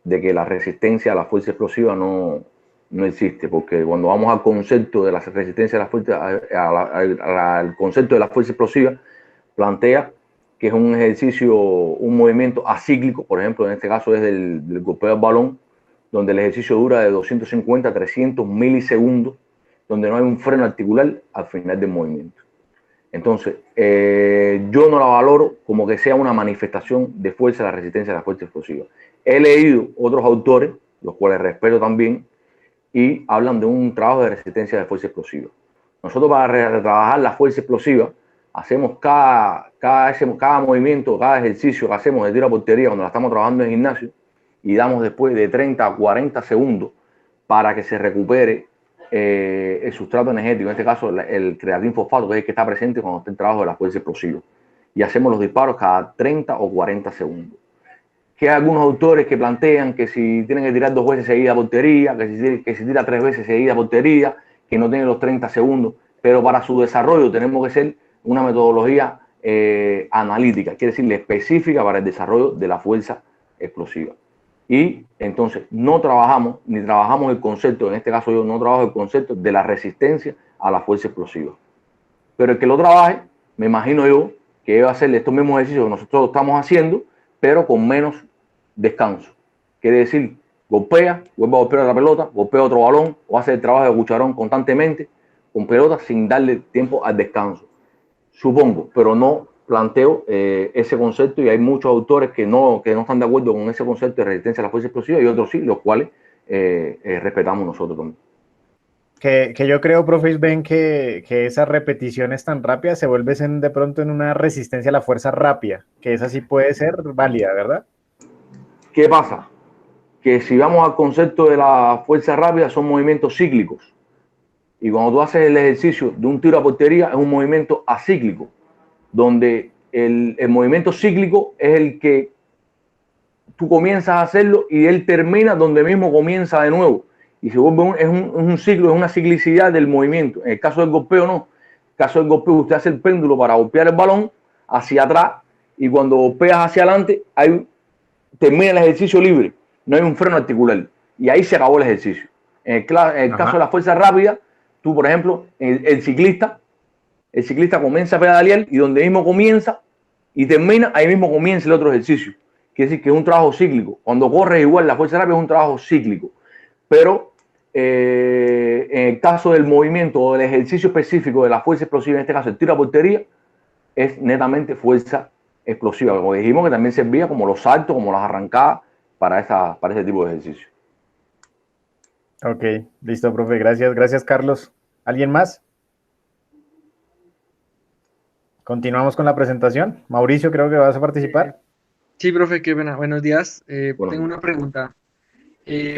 de que la resistencia a la fuerza explosiva no existe, porque cuando vamos al concepto de la resistencia a la fuerza, al concepto de la fuerza explosiva, plantea que es un ejercicio, un movimiento acíclico, por ejemplo, en este caso es del golpeo del balón, donde el ejercicio dura de 250 a 300 milisegundos, donde no hay un freno articular al final del movimiento. Entonces, yo no la valoro como que sea una manifestación de fuerza, la resistencia a la fuerza explosiva. He leído otros autores, los cuales respeto también, y hablan de un trabajo de resistencia de fuerza explosiva. Nosotros para trabajar la fuerza explosiva, hacemos cada movimiento, cada ejercicio que hacemos de tiro a portería cuando la estamos trabajando en el gimnasio, y damos después de 30 a 40 segundos para que se recupere el sustrato energético, en este caso el creatín fosfato, que es el que está presente cuando está el trabajo de la fuerza explosiva. Y hacemos los disparos cada 30 o 40 segundos. Que hay algunos autores que plantean que si tienen que tirar 2 veces seguida portería, que si tira 3 veces seguida portería, que no tienen los 30 segundos, pero para su desarrollo tenemos que ser una metodología analítica, quiere decir específica para el desarrollo de la fuerza explosiva. Y entonces no trabajamos, ni trabajamos el concepto, en este caso yo no trabajo el concepto de la resistencia a la fuerza explosiva. Pero el que lo trabaje, me imagino yo que va a hacer estos mismos ejercicios que nosotros estamos haciendo, pero con menos descanso. Quiere decir, golpea, vuelve a golpear la pelota, golpea otro balón o hace el trabajo de cucharón constantemente con pelota sin darle tiempo al descanso. Supongo, pero no planteo ese concepto y hay muchos autores que no están de acuerdo con ese concepto de resistencia a la fuerza explosiva y otros sí, los cuales respetamos nosotros también. Que yo creo, profe, ven que esas repeticiones tan rápidas se vuelven de pronto en una resistencia a la fuerza rápida, que esa sí puede ser válida, ¿verdad? ¿Qué pasa? Que si vamos al concepto de la fuerza rápida son movimientos cíclicos y cuando tú haces el ejercicio de un tiro a portería es un movimiento acíclico, donde el movimiento cíclico es el que tú comienzas a hacerlo y él termina donde mismo comienza de nuevo. Y se vuelve es un ciclo, es una ciclicidad del movimiento. En el caso del golpeo, no. En el caso del golpeo, usted hace el péndulo para golpear el balón hacia atrás y cuando golpeas hacia adelante, termina el ejercicio libre. No hay un freno articular. Y ahí se acabó el ejercicio. En el caso de la fuerza rápida, tú, por ejemplo, el ciclista comienza a pedalear y donde mismo comienza y termina, ahí mismo comienza el otro ejercicio. Quiere decir que es un trabajo cíclico. Cuando corres igual, la fuerza rápida es un trabajo cíclico. Pero en el caso del movimiento o del ejercicio específico de la fuerza explosiva, en este caso el tiro a portería, es netamente fuerza explosiva. Como dijimos, que también servía como los saltos, como las arrancadas para ese tipo de ejercicio. Ok, listo, profe. Gracias. Gracias, Carlos. ¿Alguien más? Continuamos con la presentación. Mauricio, creo que vas a participar. Sí, profe, qué pena. Buenos días. Bueno. Tengo una pregunta.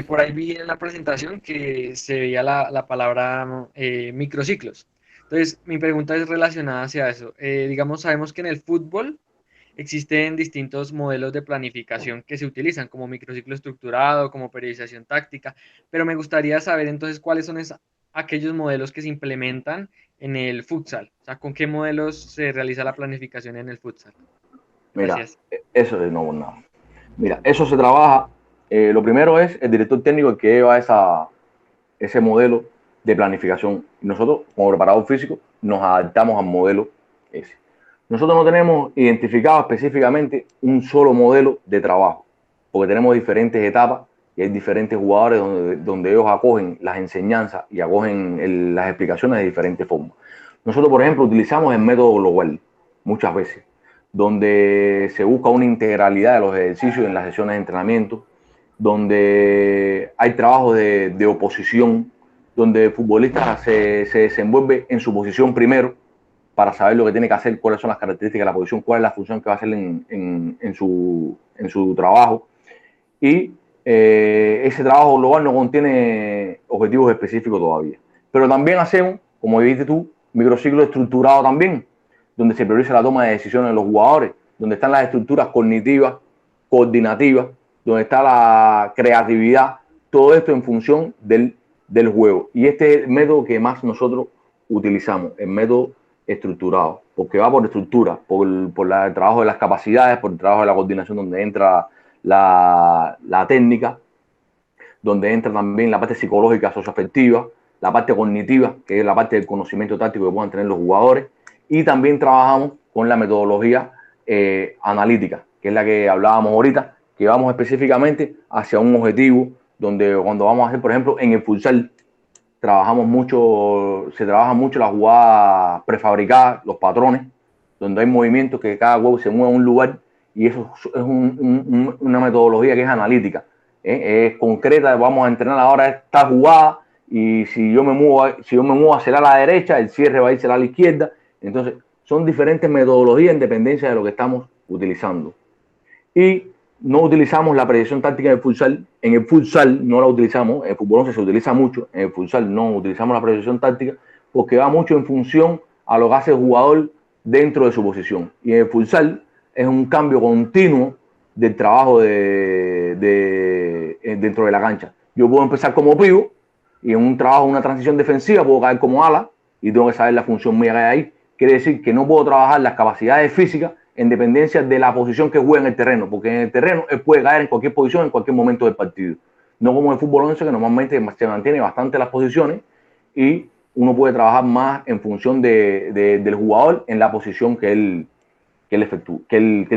Por ahí vi en la presentación que se veía la palabra microciclos. Entonces, mi pregunta es relacionada hacia eso. Digamos, sabemos que en el fútbol existen distintos modelos de planificación que se utilizan, como microciclo estructurado, como periodización táctica, pero me gustaría saber entonces cuáles son aquellos modelos que se implementan en el futsal. O sea, ¿con qué modelos se realiza la planificación en el futsal? Gracias. Mira, eso es no nada. Mira, eso se trabaja. Lo primero es el director técnico el que lleva ese modelo de planificación. Nosotros, como preparador físico, nos adaptamos al modelo ese. Nosotros no tenemos identificado específicamente un solo modelo de trabajo, porque tenemos diferentes etapas y hay diferentes jugadores donde ellos acogen las enseñanzas y acogen las explicaciones de diferentes formas. Nosotros, por ejemplo, utilizamos el método global muchas veces, donde se busca una integralidad de los ejercicios en las sesiones de entrenamiento, donde hay trabajos de oposición, donde el futbolista se desenvuelve en su posición primero, para saber lo que tiene que hacer, cuáles son las características de la posición, cuál es la función que va a hacer en su trabajo. Y ese trabajo global no contiene objetivos específicos todavía. Pero también hacemos, como dijiste tú, microciclos estructurados también, donde se prioriza la toma de decisiones de los jugadores, donde están las estructuras cognitivas, coordinativas, donde está la creatividad, todo esto en función del juego. Y este es el método que más nosotros utilizamos, el método estructurado, porque va por estructura, por el trabajo de las capacidades, por el trabajo de la coordinación, donde entra la técnica, donde entra también la parte psicológica, socioafectiva, la parte cognitiva, que es la parte del conocimiento táctico que puedan tener los jugadores, y también trabajamos con la metodología analítica, que es la que hablábamos ahorita, que vamos específicamente hacia un objetivo, donde cuando vamos a hacer, por ejemplo, en el futsal, se trabaja mucho la jugada prefabricada, los patrones, donde hay movimientos que cada juego se mueve a un lugar, y eso es una metodología que es analítica, es concreta. Vamos a entrenar ahora esta jugada, y si yo me muevo hacia la derecha, el cierre va a irse a la izquierda. Entonces, son diferentes metodologías en dependencia de lo que estamos utilizando. Y no utilizamos la predicción táctica del futsal. En el futsal no la utilizamos, en el fútbol 11 se utiliza mucho, en el futsal no utilizamos la predicción táctica porque va mucho en función a lo que hace el jugador dentro de su posición. Y en el futsal es un cambio continuo del trabajo dentro de la cancha. Yo puedo empezar como pívot y en un trabajo, una transición defensiva, puedo caer como ala y tengo que saber la función mía que hay ahí. Quiere decir que no puedo trabajar las capacidades físicas en dependencia de la posición que juega en el terreno, porque en el terreno él puede caer en cualquier posición en cualquier momento del partido. No como el fútbol 11, que normalmente se mantiene bastante las posiciones y uno puede trabajar más en función del jugador en la posición que él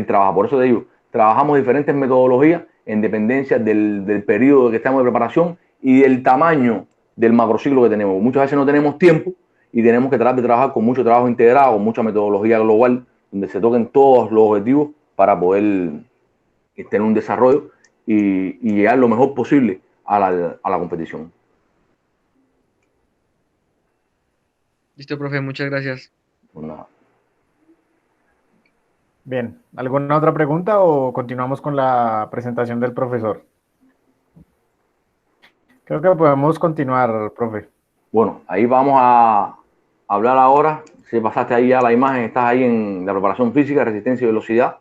trabaja. Por eso te digo, trabajamos diferentes metodologías en dependencia del periodo que estamos de preparación y del tamaño del macrociclo que tenemos. Muchas veces no tenemos tiempo y tenemos que tratar de trabajar con mucho trabajo integrado, con mucha metodología global, donde se toquen todos los objetivos para poder tener un desarrollo y llegar lo mejor posible a la competición. Listo, profe, muchas gracias. Pues nada. Bien, ¿alguna otra pregunta o continuamos con la presentación del profesor? Creo que podemos continuar, profe. Bueno, ahí vamos a hablar ahora. Si pasaste ahí a la imagen, estás ahí en la preparación física, resistencia y velocidad.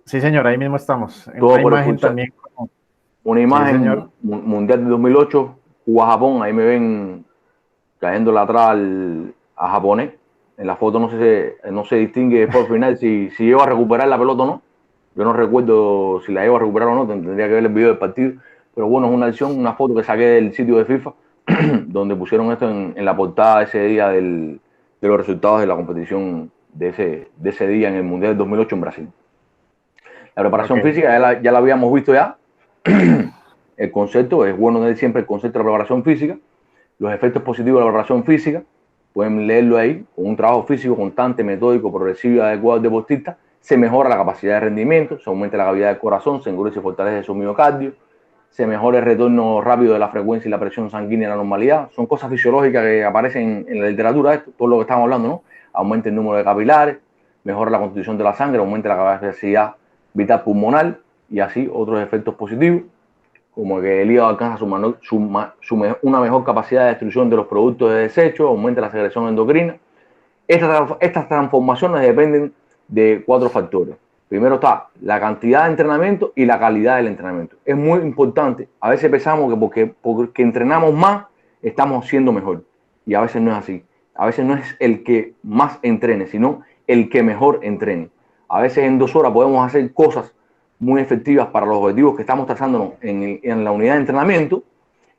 Sí, señor, ahí mismo estamos. En Todo una por imagen también. Una imagen Sí, mundial de 2008, Cuba-Japón. Ahí me ven cayéndole atrás a japonés. En la foto no se distingue por final si llego a recuperar la pelota o no. Yo no recuerdo si la llego a recuperar o no, tendría que ver el video del partido. Pero bueno, es una acción, una foto que saqué del sitio de FIFA, donde pusieron esto en la portada ese día de los resultados de la competición de ese día en el Mundial del 2008 en Brasil. La preparación física ya la habíamos visto ya. El concepto, es bueno tener siempre el concepto de la preparación física. Los efectos positivos de la preparación física, pueden leerlo ahí, con un trabajo físico constante, metódico, progresivo y adecuado al deportista, se mejora la capacidad de rendimiento, se aumenta la cavidad del corazón, se endurece y fortalece su miocardio, se mejora el retorno rápido de la frecuencia y la presión sanguínea a la normalidad. Son cosas fisiológicas que aparecen en la literatura, esto, todo lo que estamos hablando, ¿no? Aumenta el número de capilares, mejora la constitución de la sangre, aumenta la capacidad vital pulmonar y así otros efectos positivos, como que el hígado alcanza una mejor capacidad de destrucción de los productos de desecho, aumenta la secreción endocrina. Estas transformaciones dependen de 4 factores. Primero está la cantidad de entrenamiento y la calidad del entrenamiento. Es muy importante. A veces pensamos que porque entrenamos más, estamos siendo mejor. Y a veces no es así. A veces no es el que más entrene, sino el que mejor entrene. A veces en 2 horas podemos hacer cosas muy efectivas para los objetivos que estamos trazándonos en la unidad de entrenamiento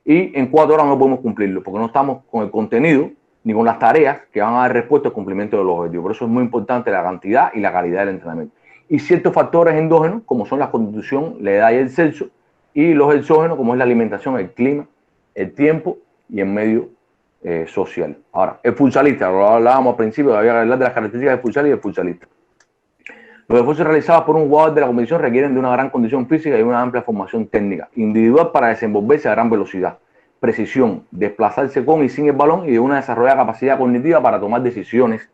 y en 4 horas no podemos cumplirlo porque no estamos con el contenido ni con las tareas que van a dar respuesta al cumplimiento de los objetivos. Por eso es muy importante la cantidad y la calidad del entrenamiento. Y ciertos factores endógenos, como son la constitución, la edad y el sexo, y los exógenos, como es la alimentación, el clima, el tiempo y el medio social. Ahora, el futsalista, lo hablábamos al principio, había que hablar de las características del futsal y del futsalista. Los esfuerzos realizados por un jugador de la competición requieren de una gran condición física y una amplia formación técnica, individual para desenvolverse a gran velocidad, precisión, desplazarse con y sin el balón y de una desarrollada capacidad cognitiva para tomar decisiones.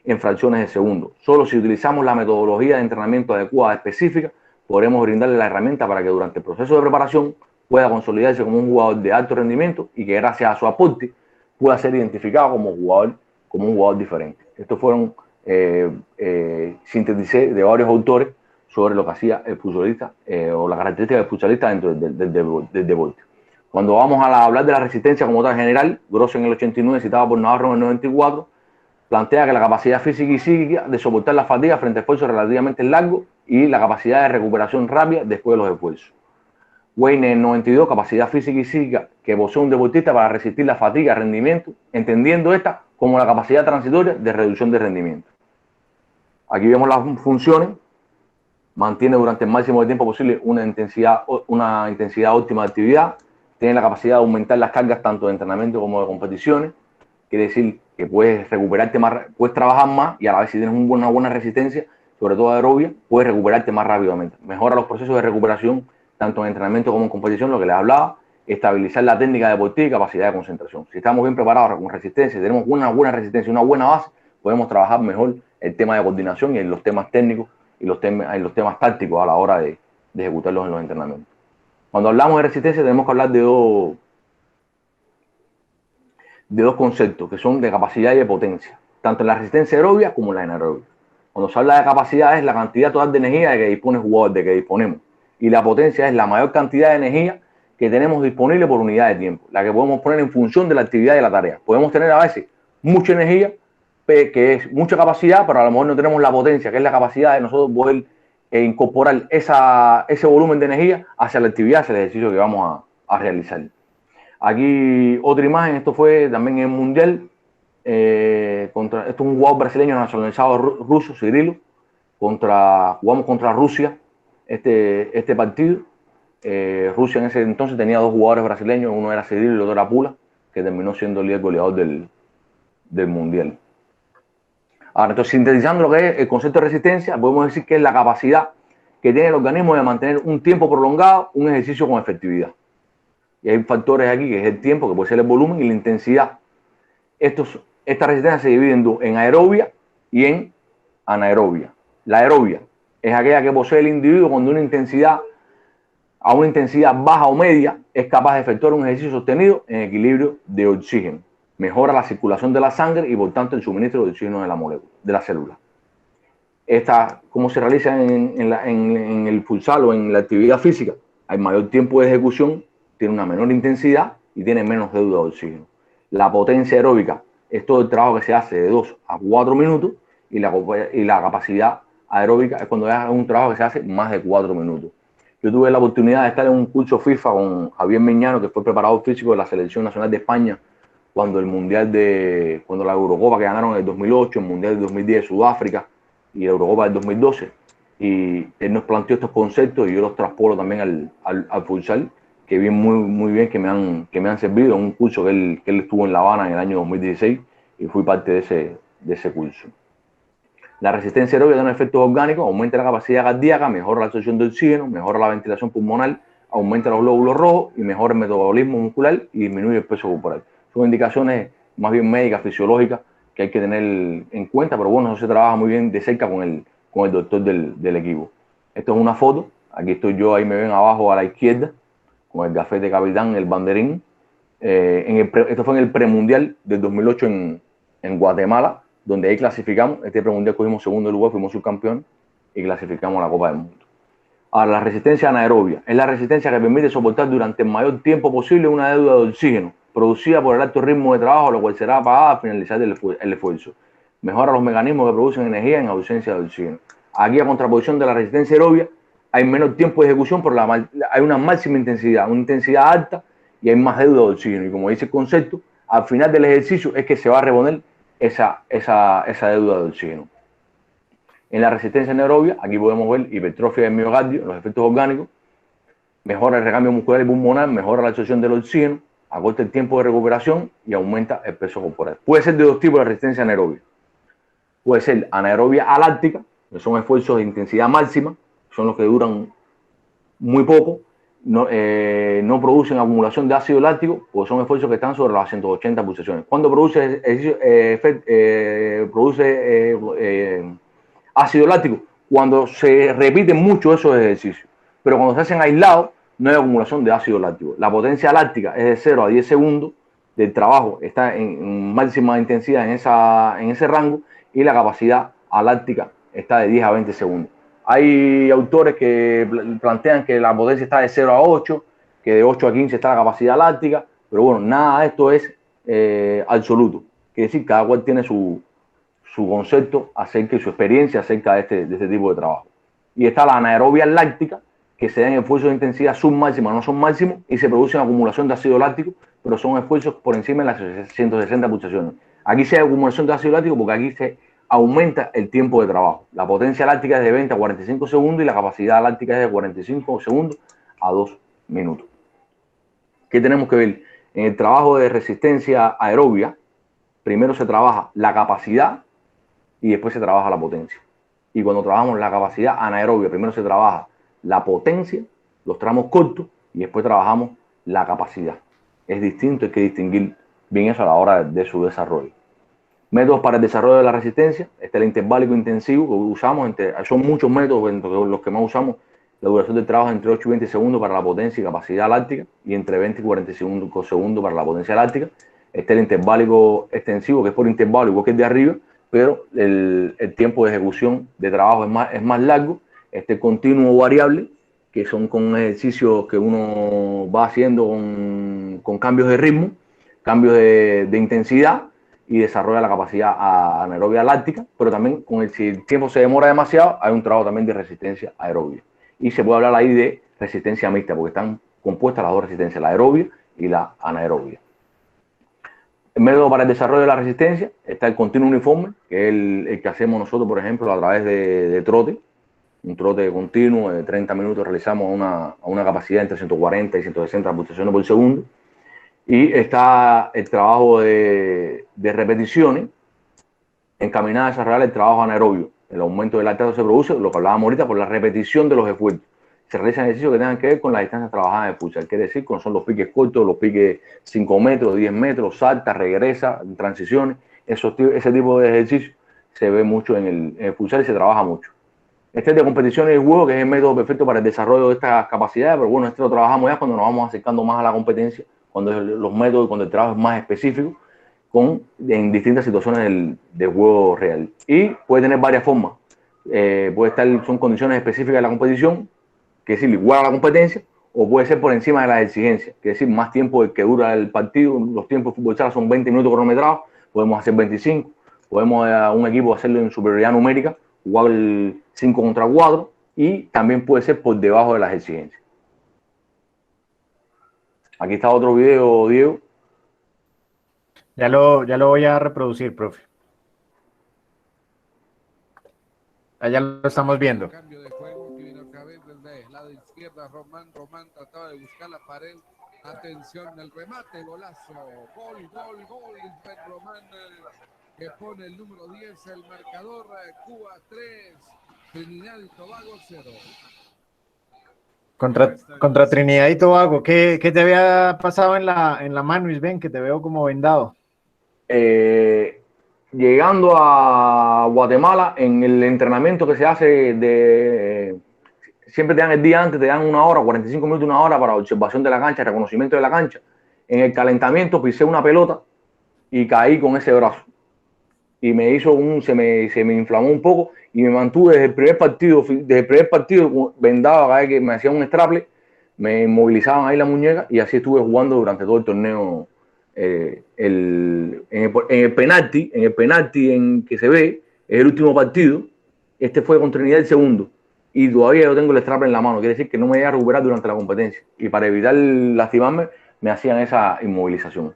en fracciones de segundo. Solo si utilizamos la metodología de entrenamiento adecuada específica, podremos brindarle la herramienta para que durante el proceso de preparación pueda consolidarse como un jugador de alto rendimiento y que gracias a su aporte pueda ser identificado como un jugador diferente. Estos fueron sinteticé de varios autores sobre lo que hacía el futbolista o la característica del futbolista dentro del deporte. Cuando vamos a hablar de la resistencia como tal general, Gross en el 89, citado por Navarro en el 94, plantea que la capacidad física y psíquica de soportar la fatiga frente a esfuerzos relativamente largos y la capacidad de recuperación rápida después de los esfuerzos. Wayne en el 92, capacidad física y psíquica que posee un deportista para resistir la fatiga y rendimiento, entendiendo esta como la capacidad transitoria de reducción de rendimiento. Aquí vemos las funciones. Mantiene durante el máximo de tiempo posible una intensidad óptima de actividad. Tiene la capacidad de aumentar las cargas tanto de entrenamiento como de competiciones. Quiere decir que puedes recuperarte más, puedes trabajar más y a la vez si tienes una buena resistencia, sobre todo aerobia, puedes recuperarte más rápidamente. Mejora los procesos de recuperación tanto en entrenamiento como en competición, lo que les hablaba, estabilizar la técnica deportiva y capacidad de concentración. Si estamos bien preparados con resistencia, tenemos una buena resistencia, una buena base, podemos trabajar mejor el tema de coordinación y en los temas técnicos y los temas tácticos a la hora de ejecutarlos en los entrenamientos. Cuando hablamos de resistencia tenemos que hablar de dos conceptos que son de capacidad y de potencia, tanto en la resistencia aerobia como en la anaerobia. Cuando se habla de capacidad es la cantidad total de energía de que dispone el jugador, de que disponemos, y la potencia es la mayor cantidad de energía que tenemos disponible por unidad de tiempo, la que podemos poner en función de la actividad y de la tarea. Podemos tener a veces mucha energía, que es mucha capacidad, pero a lo mejor no tenemos la potencia, que es la capacidad de nosotros poder incorporar ese volumen de energía hacia la actividad, hacia el ejercicio que vamos a realizar. Aquí otra imagen, esto fue también en el Mundial, esto es un jugador brasileño nacionalizado ruso, Cirilo, jugamos contra Rusia este partido. Rusia en ese entonces tenía dos jugadores brasileños, uno era Cirilo y el otro era Pula, que terminó siendo el líder goleador del Mundial. Ahora, entonces, sintetizando lo que es el concepto de resistencia, podemos decir que es la capacidad que tiene el organismo de mantener un tiempo prolongado un ejercicio con efectividad. Y hay factores aquí, que es el tiempo, que puede ser el volumen y la intensidad. Esta resistencia se divide en aerobia y en anaerobia. La aerobia es aquella que posee el individuo cuando a una intensidad baja o media es capaz de efectuar un ejercicio sostenido en equilibrio de oxígeno. Mejora la circulación de la sangre y por tanto el suministro de oxígeno de la célula. ¿Cómo se realiza en el futsal o en la actividad física? Hay mayor tiempo de ejecución, tiene una menor intensidad y tiene menos deuda de oxígeno. La potencia aeróbica es todo el trabajo que se hace de 2 a 4 minutos y la capacidad aeróbica es cuando es un trabajo que se hace más de 4 minutos. Yo tuve la oportunidad de estar en un curso FIFA con Javier Miñano, que fue preparador físico de la Selección Nacional de España cuando la Eurocopa que ganaron en el 2008, el Mundial del 2010 de Sudáfrica y la Eurocopa del 2012. Y él nos planteó estos conceptos y yo los transpolo también al futsal, que bien, muy bien, que me han servido en un curso que él estuvo en La Habana en el año 2016 y fui parte de ese curso. La resistencia aeróbica tiene efectos orgánicos, aumenta la capacidad cardíaca, mejora la absorción de oxígeno, mejora la ventilación pulmonar, aumenta los glóbulos rojos y mejora el metabolismo muscular y disminuye el peso corporal. Son indicaciones más bien médicas, fisiológicas, que hay que tener en cuenta, pero bueno, eso se trabaja muy bien de cerca con el doctor del equipo. Esto es una foto, aquí estoy yo, ahí me ven abajo a la izquierda, con el gafete capitán, el banderín. Esto fue en el premundial del 2008 en Guatemala, donde ahí clasificamos. Este premundial cogimos segundo lugar, fuimos subcampeones y clasificamos a la Copa del Mundo. Ahora, la resistencia anaerobia es la resistencia que permite soportar durante el mayor tiempo posible una deuda de oxígeno producida por el alto ritmo de trabajo, lo cual será pagada al finalizar el esfuerzo. Mejora los mecanismos que producen energía en ausencia de oxígeno. Aquí, a contraposición de la resistencia aerobia, hay menor tiempo de ejecución, pero hay una máxima intensidad, una intensidad alta y hay más deuda de oxígeno. Y como dice el concepto, al final del ejercicio es que se va a reponer esa deuda de oxígeno. En la resistencia anaerobia, aquí podemos ver hipertrofia del miocardio, los efectos orgánicos, mejora el recambio muscular y pulmonar, mejora la absorción del oxígeno, acorta el tiempo de recuperación y aumenta el peso corporal. Puede ser de dos tipos de resistencia anaerobia. Puede ser anaerobia aláctica, que son esfuerzos de intensidad máxima, son los que duran muy poco, no producen acumulación de ácido láctico, porque son esfuerzos que están sobre las 180 pulsaciones. Cuando produce ácido láctico, cuando se repiten mucho esos ejercicios, pero cuando se hacen aislados, no hay acumulación de ácido láctico. La potencia láctica es de 0 a 10 segundos del trabajo, está en máxima intensidad en ese rango, y la capacidad aláctica está de 10 a 20 segundos. Hay autores que plantean que la potencia está de 0 a 8, que de 8 a 15 está la capacidad láctica, pero bueno, nada de esto es absoluto. Quiere decir, cada cual tiene su concepto acerca y su experiencia acerca de este tipo de trabajo. Y está la anaerobia láctica, que se da en esfuerzos de intensidad submáxima, no son máximos, y se produce una acumulación de ácido láctico, pero son esfuerzos por encima de las 160 pulsaciones. Aquí se da acumulación de ácido láctico porque aquí se aumenta el tiempo de trabajo. La potencia láctica es de 20 a 45 segundos y la capacidad láctica es de 45 segundos a 2 minutos. ¿Qué tenemos que ver? En el trabajo de resistencia aerobia, primero se trabaja la capacidad y después se trabaja la potencia. Y cuando trabajamos la capacidad anaerobia, primero se trabaja la potencia, los tramos cortos, y después trabajamos la capacidad. Es distinto, hay que distinguir bien eso a la hora de su desarrollo. Métodos para el desarrollo de la resistencia, este es el interválico intensivo que usamos, son muchos métodos, entre los que más usamos, la duración del trabajo entre 8 y 20 segundos para la potencia y capacidad láctica, y entre 20 y 45 segundos para la potencia láctica. Este es el interválico extensivo, que es por intervalo, igual que el de arriba, pero el tiempo de ejecución de trabajo es más largo. Este continuo variable, que son con ejercicios que uno va haciendo con cambios de ritmo, cambios de intensidad, y desarrolla la capacidad anaerobia láctica, pero también si el tiempo se demora demasiado, hay un trabajo también de resistencia aerobia. Y se puede hablar ahí de resistencia mixta, porque están compuestas las dos resistencias, la aerobia y la anaerobia. El método para el desarrollo de la resistencia está el continuo uniforme, que es el que hacemos nosotros, por ejemplo, a través de trote. Un trote continuo de 30 minutos realizamos a una capacidad entre 140 y 160 pulsaciones por segundo. Y está el trabajo de repeticiones encaminada a desarrollar el trabajo anaerobio. El aumento del lactato se produce, lo que hablábamos ahorita, por la repetición de los esfuerzos. Se realizan ejercicios que tengan que ver con las distancias trabajadas de futsal. Quiere decir, con son los piques cortos, los piques 5 metros, 10 metros, salta, regresa, transiciones. Ese tipo de ejercicios se ve mucho en el futsal y se trabaja mucho. Este es de competiciones y juego, que es el método perfecto para el desarrollo de estas capacidades, pero bueno, este lo trabajamos ya cuando nos vamos acercando más a la competencia, cuando los métodos, cuando el trabajo es más específico, en distintas situaciones del juego real. Y puede tener varias formas. Son condiciones específicas de la competición, que es decir, igual a la competencia, o puede ser por encima de las exigencias, que es decir, más tiempo del que dura el partido. Los tiempos de fútbol sala son 20 minutos cronometrados, podemos hacer 25, podemos a un equipo hacerlo en superioridad numérica, jugar el 5 contra 4, y también puede ser por debajo de las exigencias. Aquí está otro video, Diego. Ya lo voy a reproducir, profe. Allá lo estamos viendo. Cambio de juego que viene otra vez desde el lado izquierdo. Román trataba de buscar la pared. Atención, el remate, golazo. Gol. Ben Román, que pone el número 10, el marcador. Cuba 3, Trinidad y Tobago 0. Contra Trinidad y Tobago. ¿Qué te había pasado en la mano, Isben? Que te veo como vendado. Llegando a Guatemala, en el entrenamiento que se hace siempre te dan el día antes, te dan 1 hora, 45 minutos, 1 hora para observación de la cancha, reconocimiento de la cancha. En el calentamiento pisé una pelota y caí con ese brazo. Y se me inflamó un poco y me mantuve desde el primer partido vendado, cada vez que me hacían un straple, me inmovilizaban ahí la muñeca, y así estuve jugando durante todo el torneo. En el penalti en que se ve, es el último partido. Este fue contra Trinidad el segundo, y todavía yo tengo el strap en la mano, quiere decir que no me voy a recuperar durante la competencia, y para evitar lastimarme me hacían esa inmovilización.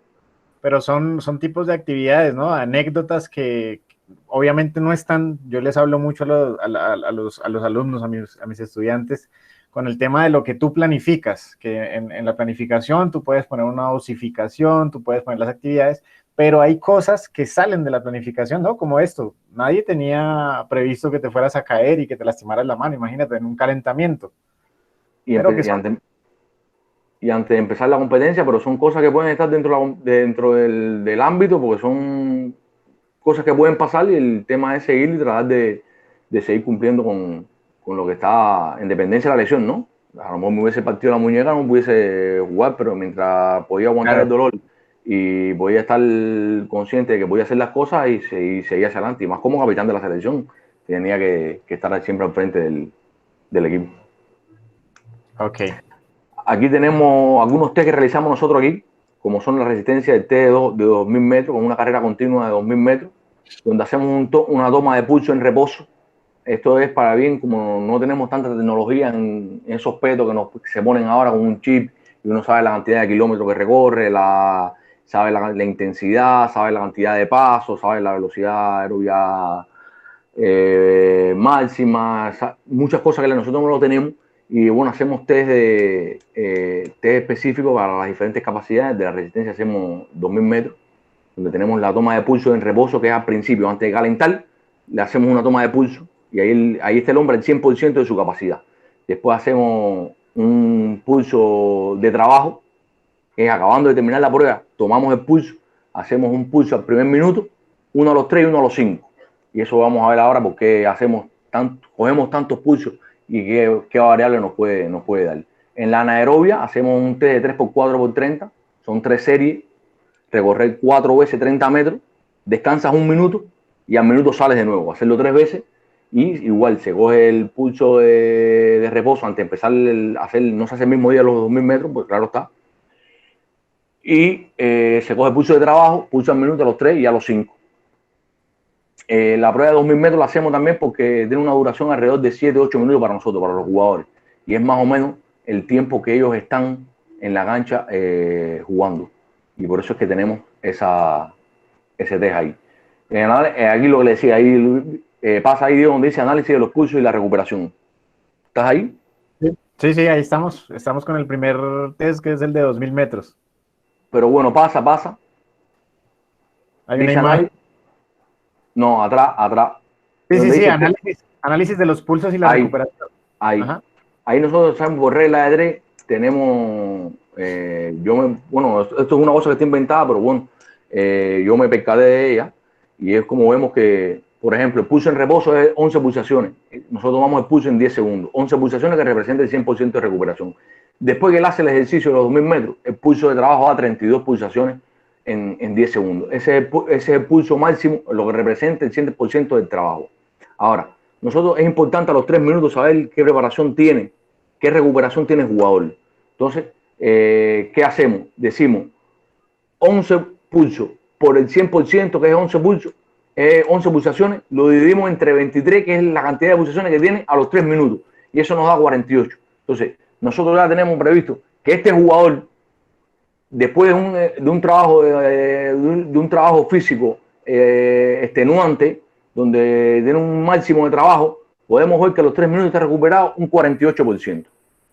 Pero son tipos de actividades, ¿no? Anécdotas que obviamente no están. Yo les hablo mucho a los alumnos, a mis estudiantes, con el tema de lo que tú planificas, que en la planificación tú puedes poner una dosificación, tú puedes poner las actividades, pero hay cosas que salen de la planificación, ¿no? Como esto, nadie tenía previsto que te fueras a caer y que te lastimaras la mano, imagínate, en un calentamiento. y antes de empezar la competencia, pero son cosas que pueden estar dentro del ámbito, porque son cosas que pueden pasar y el tema es seguir y tratar de seguir cumpliendo con lo que está en dependencia de la lesión, ¿no? A lo mejor me hubiese partido la muñeca, no pudiese jugar, pero mientras podía aguantar Claro. el dolor y podía estar consciente de que podía hacer las cosas y seguir hacia adelante, y más como capitán de la selección, tenía que estar siempre al frente del equipo. Ok. Aquí tenemos algunos test que realizamos nosotros aquí, como son la resistencia del test de 2000 metros, con una carrera continua de 2000 metros, donde hacemos una toma de pulso en reposo. Esto es para bien, como no tenemos tanta tecnología en esos petos que se ponen ahora con un chip y uno sabe la cantidad de kilómetros que recorre, sabe la intensidad, sabe la cantidad de pasos, sabe la velocidad aerobia máxima, muchas cosas que nosotros no lo tenemos. Y bueno, hacemos test específicos para las diferentes capacidades. De la resistencia hacemos 2000 metros, donde tenemos la toma de pulso en reposo, que es al principio, antes de calentar, le hacemos una toma de pulso y ahí está el hombre al 100% de su capacidad. Después hacemos un pulso de trabajo, que es acabando de terminar la prueba, tomamos el pulso, hacemos un pulso al primer minuto, uno a los 3 y uno a los 5. Y eso vamos a ver ahora porque cogemos tantos pulsos y qué variable nos puede dar. En la anaerobia hacemos un test de 3x4x30, son 3 series, recorrer 4 veces 30 metros, descansas un minuto y al minuto sales de nuevo, hacerlo 3 veces y igual se coge el pulso de reposo antes de empezar no se hace el mismo día los 2000 metros, pues claro está, y se coge el pulso de trabajo, pulso al minuto a los 3 y a los 5. La prueba de 2000 metros la hacemos también porque tiene una duración alrededor de 7-8 minutos para nosotros, para los jugadores, y es más o menos el tiempo que ellos están en la cancha jugando, y por eso es que tenemos ese test ahí. Aquí lo que le decía, ahí pasa ahí Diego, donde dice análisis de los pulsos y la recuperación. ¿Estás ahí? Sí, ahí estamos. Estamos con el primer test, que es el de 2000 metros. Pero bueno, pasa. Hay dice una imagen. No, atrás. Sí, análisis de los pulsos y la recuperación. Ahí. Ajá. Ahí nosotros sabemos por regla de 3, tenemos, esto es una cosa que está inventada, pero bueno, yo me percaté de ella y es como vemos que, por ejemplo, el pulso en reposo es 11 pulsaciones. Nosotros tomamos el pulso en 10 segundos. 11 pulsaciones que representan el 100% de recuperación. Después que él hace el ejercicio de los 2000 metros, el pulso de trabajo da 32 pulsaciones en 10 segundos. Ese es el pulso máximo, lo que representa el 100% del trabajo. Ahora, nosotros es importante a los 3 minutos saber qué preparación tiene, qué recuperación tiene el jugador. Entonces, ¿qué hacemos? Decimos 11 pulsos por el 100%, que es 11 pulsos, 11 pulsaciones, lo dividimos entre 23, que es la cantidad de pulsaciones que tiene a los 3 minutos, y eso nos da 48. Entonces, nosotros ya tenemos previsto que este jugador, después de un trabajo físico extenuante, donde tiene un máximo de trabajo, podemos ver que a los 3 minutos está recuperado un 48%.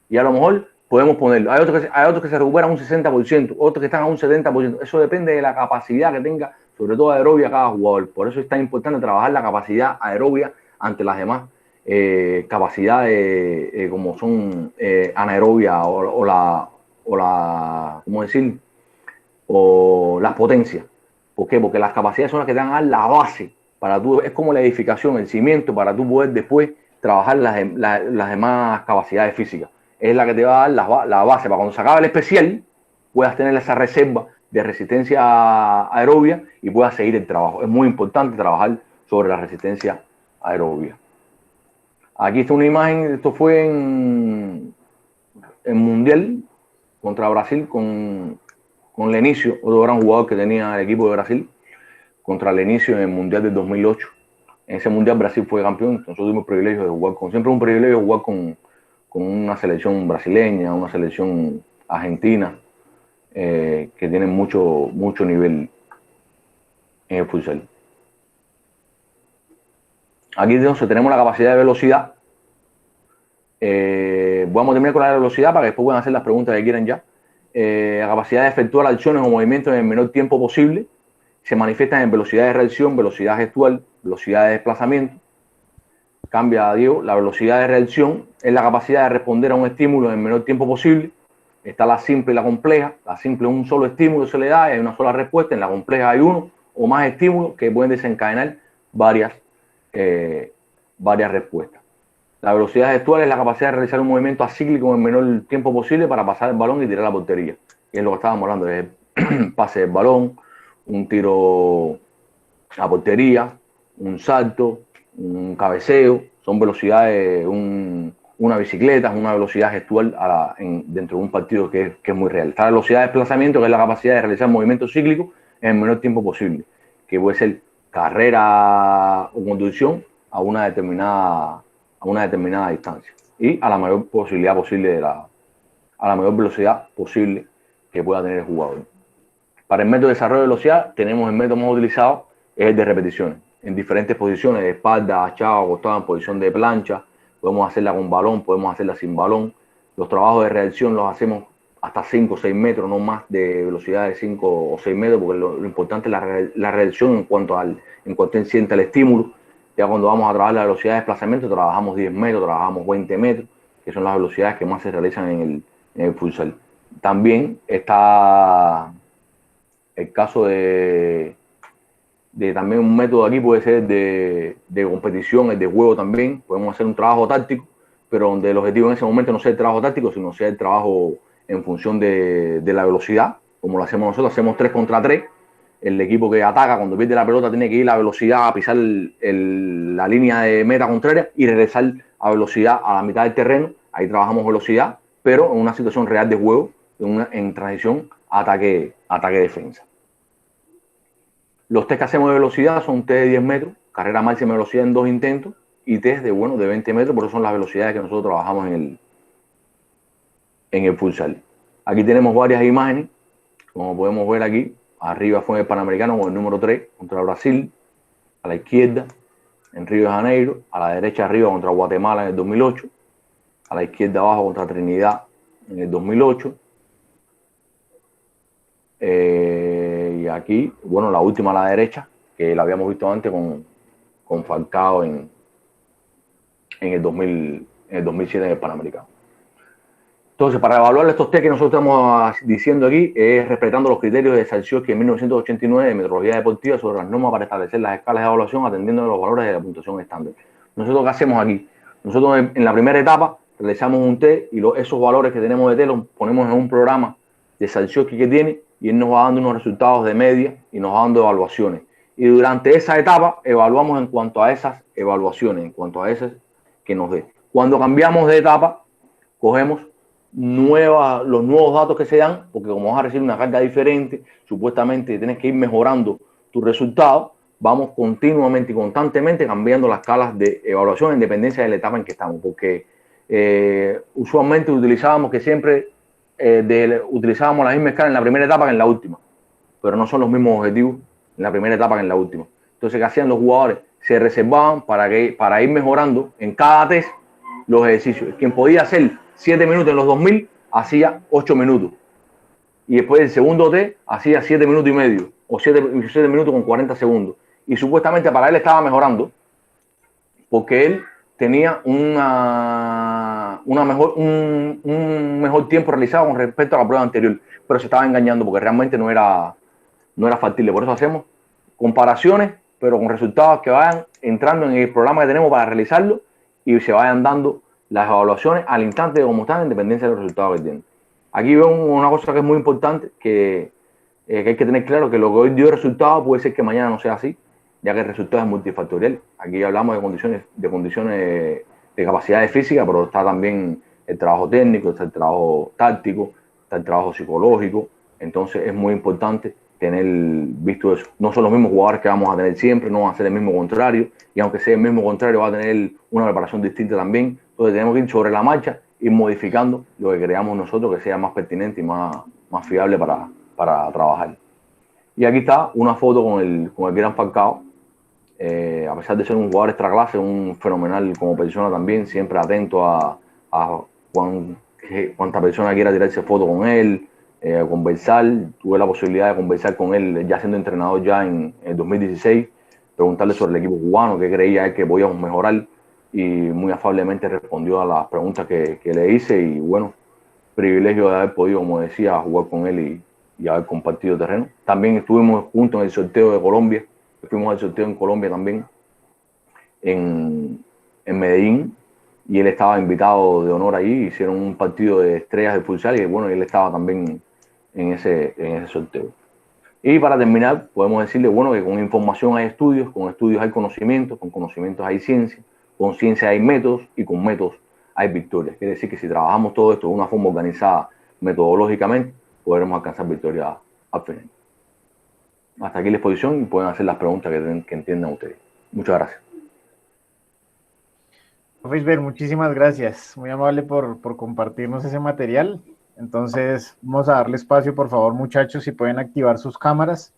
Y a lo mejor podemos ponerlo. Hay otros que se recuperan un 60%, otros que están a un 70%. Eso depende de la capacidad que tenga, sobre todo aerobia, cada jugador. Por eso es tan importante trabajar la capacidad aerobia ante las demás capacidades como son anaerobia o las potencias. ¿Por qué? Porque las capacidades son las que te van a dar la base para tú, es como la edificación, el cimiento para tú poder después trabajar las demás capacidades físicas. Es la que te va a dar la base para cuando se acabe el especial puedas tener esa reserva de resistencia aerobia y puedas seguir el trabajo. Es muy importante trabajar sobre la resistencia aerobia. Aquí está una imagen, esto fue en Mundial contra Brasil con Lenicio, otro gran jugador que tenía el equipo de Brasil, contra Lenicio en el Mundial del 2008. En ese Mundial Brasil fue campeón, nosotros tuvimos el privilegio de jugar siempre un privilegio jugar con una selección brasileña, una selección argentina, que tienen mucho nivel en el futsal. Aquí entonces tenemos la capacidad de velocidad. Vamos a terminar con la velocidad para que después puedan hacer las preguntas que quieran ya. La capacidad de efectuar acciones o movimientos en el menor tiempo posible. Se manifiestan en velocidad de reacción, velocidad gestual, velocidad de desplazamiento. Cambia, Diego. La velocidad de reacción es la capacidad de responder a un estímulo en el menor tiempo posible. Está la simple y la compleja. La simple es un solo estímulo que se le da y hay una sola respuesta. En la compleja hay uno o más estímulos que pueden desencadenar varias respuestas. La velocidad gestual es la capacidad de realizar un movimiento acíclico en el menor tiempo posible para pasar el balón y tirar la portería. Y es lo que estábamos hablando, es el pase del balón, un tiro a portería, un salto, un cabeceo. Son velocidades, una bicicleta, es una velocidad gestual dentro de un partido que es muy real. Esta velocidad de desplazamiento, que es la capacidad de realizar movimientos cíclicos en el menor tiempo posible, que puede ser carrera o conducción a una determinada distancia y a la mayor posibilidad posible a la mayor velocidad posible que pueda tener el jugador. Para el método de desarrollo de velocidad tenemos el método más utilizado, es el de repeticiones, en diferentes posiciones, de espalda, agachado, acostado, en posición de plancha. Podemos hacerla con balón, podemos hacerla sin balón. Los trabajos de reacción los hacemos hasta 5 o 6 metros, no más de velocidad de 5 o 6 metros, porque lo importante es la reacción en cuanto él sienta el estímulo. Ya cuando vamos a trabajar la velocidad de desplazamiento, trabajamos 10 metros, trabajamos 20 metros, que son las velocidades que más se realizan en el futsal. También está el caso de también un método aquí puede ser de competición, el de juego también. Podemos hacer un trabajo táctico, pero donde el objetivo en ese momento no sea el trabajo táctico, sino sea el trabajo en función de la velocidad, como lo hacemos nosotros. Hacemos 3 contra 3. El equipo que ataca, cuando pierde la pelota, tiene que ir a velocidad a pisar la línea de meta contraria y regresar a velocidad a la mitad del terreno. Ahí trabajamos velocidad, pero en una situación real de juego, en transición ataque-defensa. Los test que hacemos de velocidad son test de 10 metros, carrera máxima de velocidad en 2 intentos y test de 20 metros, por eso son las velocidades que nosotros trabajamos en el futsal. Aquí tenemos varias imágenes, como podemos ver aquí. Arriba fue el Panamericano con el número 3 contra Brasil, a la izquierda en Río de Janeiro, a la derecha arriba contra Guatemala en el 2008, a la izquierda abajo contra Trinidad en el 2008. Y aquí, bueno, la última a la derecha, que la habíamos visto antes con Falcao en el 2007 en el Panamericano. Entonces, para evaluar estos test que nosotros estamos diciendo aquí, es respetando los criterios de Salsioski en 1989 de metodología deportiva sobre las normas para establecer las escalas de evaluación atendiendo a los valores de la puntuación estándar. Nosotros, ¿qué hacemos aquí? Nosotros en la primera etapa realizamos un test y esos valores que tenemos de test los ponemos en un programa de Salsioski que tiene y él nos va dando unos resultados de media y nos va dando evaluaciones. Y durante esa etapa evaluamos en cuanto a esas evaluaciones, en cuanto a esas que nos dé. Cuando cambiamos de etapa, cogemos los nuevos datos que se dan, porque como vas a recibir una carga diferente, supuestamente tienes que ir mejorando tus resultados, vamos continuamente y constantemente cambiando las escalas de evaluación en dependencia de la etapa en que estamos, porque usualmente utilizábamos utilizábamos la misma escala en la primera etapa que en la última, pero no son los mismos objetivos en la primera etapa que en la última. Entonces, ¿qué hacían los jugadores? Se reservaban para ir mejorando en cada test los ejercicios. Quien podía hacer 7 minutos en los 2000, hacía 8 minutos. Y después el segundo test, hacía 7 minutos y medio, o 7 minutos con 40 segundos. Y supuestamente para él estaba mejorando, porque él tenía un mejor tiempo realizado con respecto a la prueba anterior. Pero se estaba engañando, porque realmente no era factible. Por eso hacemos comparaciones, pero con resultados que vayan entrando en el programa que tenemos para realizarlo y se vayan dando las evaluaciones al instante de cómo están en dependencia de los resultados que tienen. Aquí veo una cosa que es muy importante, que hay que tener claro que lo que hoy dio resultado puede ser que mañana no sea así, ya que el resultado es multifactorial. Aquí hablamos de condiciones de capacidades físicas, pero está también el trabajo técnico, está el trabajo táctico, está el trabajo psicológico. Entonces es muy importante tener visto eso. No son los mismos jugadores que vamos a tener siempre, no va a ser el mismo contrario, y aunque sea el mismo contrario va a tener una preparación distinta también. Entonces tenemos que ir sobre la marcha, ir modificando lo que creamos nosotros que sea más pertinente y más fiable para trabajar. Y aquí está una foto con el gran Falcao. A pesar de ser un jugador extra clase, un fenomenal como persona también, siempre atento a cuánta persona quiera tirarse foto con él, conversar. Tuve la posibilidad de conversar con él ya siendo entrenador ya en el 2016, preguntarle sobre el equipo cubano, qué creía él que podíamos mejorar, y muy afablemente respondió a las preguntas que le hice. Y bueno, privilegio de haber podido, como decía, jugar con él y haber compartido terreno. También estuvimos juntos en el sorteo de Colombia, fuimos al sorteo en Colombia también, en Medellín, y él estaba invitado de honor allí, hicieron un partido de estrellas de futsal y bueno, él estaba también en ese sorteo. Y para terminar, podemos decirle, bueno, que con información hay estudios, con estudios hay conocimientos, con conocimientos hay ciencia, con ciencia hay métodos y con métodos hay victorias. Quiere decir que si trabajamos todo esto de una forma organizada, metodológicamente, podremos alcanzar victorias al final. Hasta aquí la exposición y pueden hacer las preguntas que entiendan ustedes. Muchas gracias. Profe Isber, muchísimas gracias. Muy amable por compartirnos ese material. Entonces, vamos a darle espacio, por favor, muchachos, si pueden activar sus cámaras.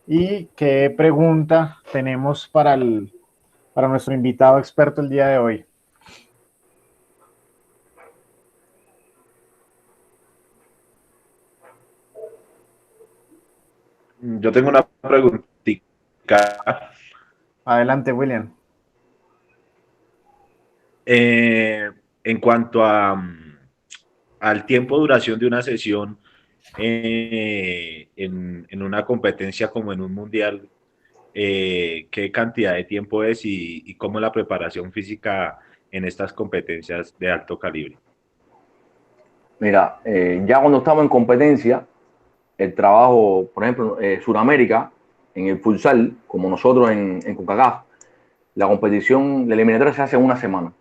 ¿Y qué pregunta tenemos para nuestro invitado experto el día de hoy? Yo tengo una preguntita. Adelante, William. En cuanto al tiempo de duración de una sesión en una competencia como en un mundial, ¿qué cantidad de tiempo es y cómo es la preparación física en estas competencias de alto calibre? Mira, ya cuando estamos en competencia, el trabajo, por ejemplo, Sudamérica, en el futsal, como nosotros en CONCACAF, la competición, la eliminatoria se hace en una semana.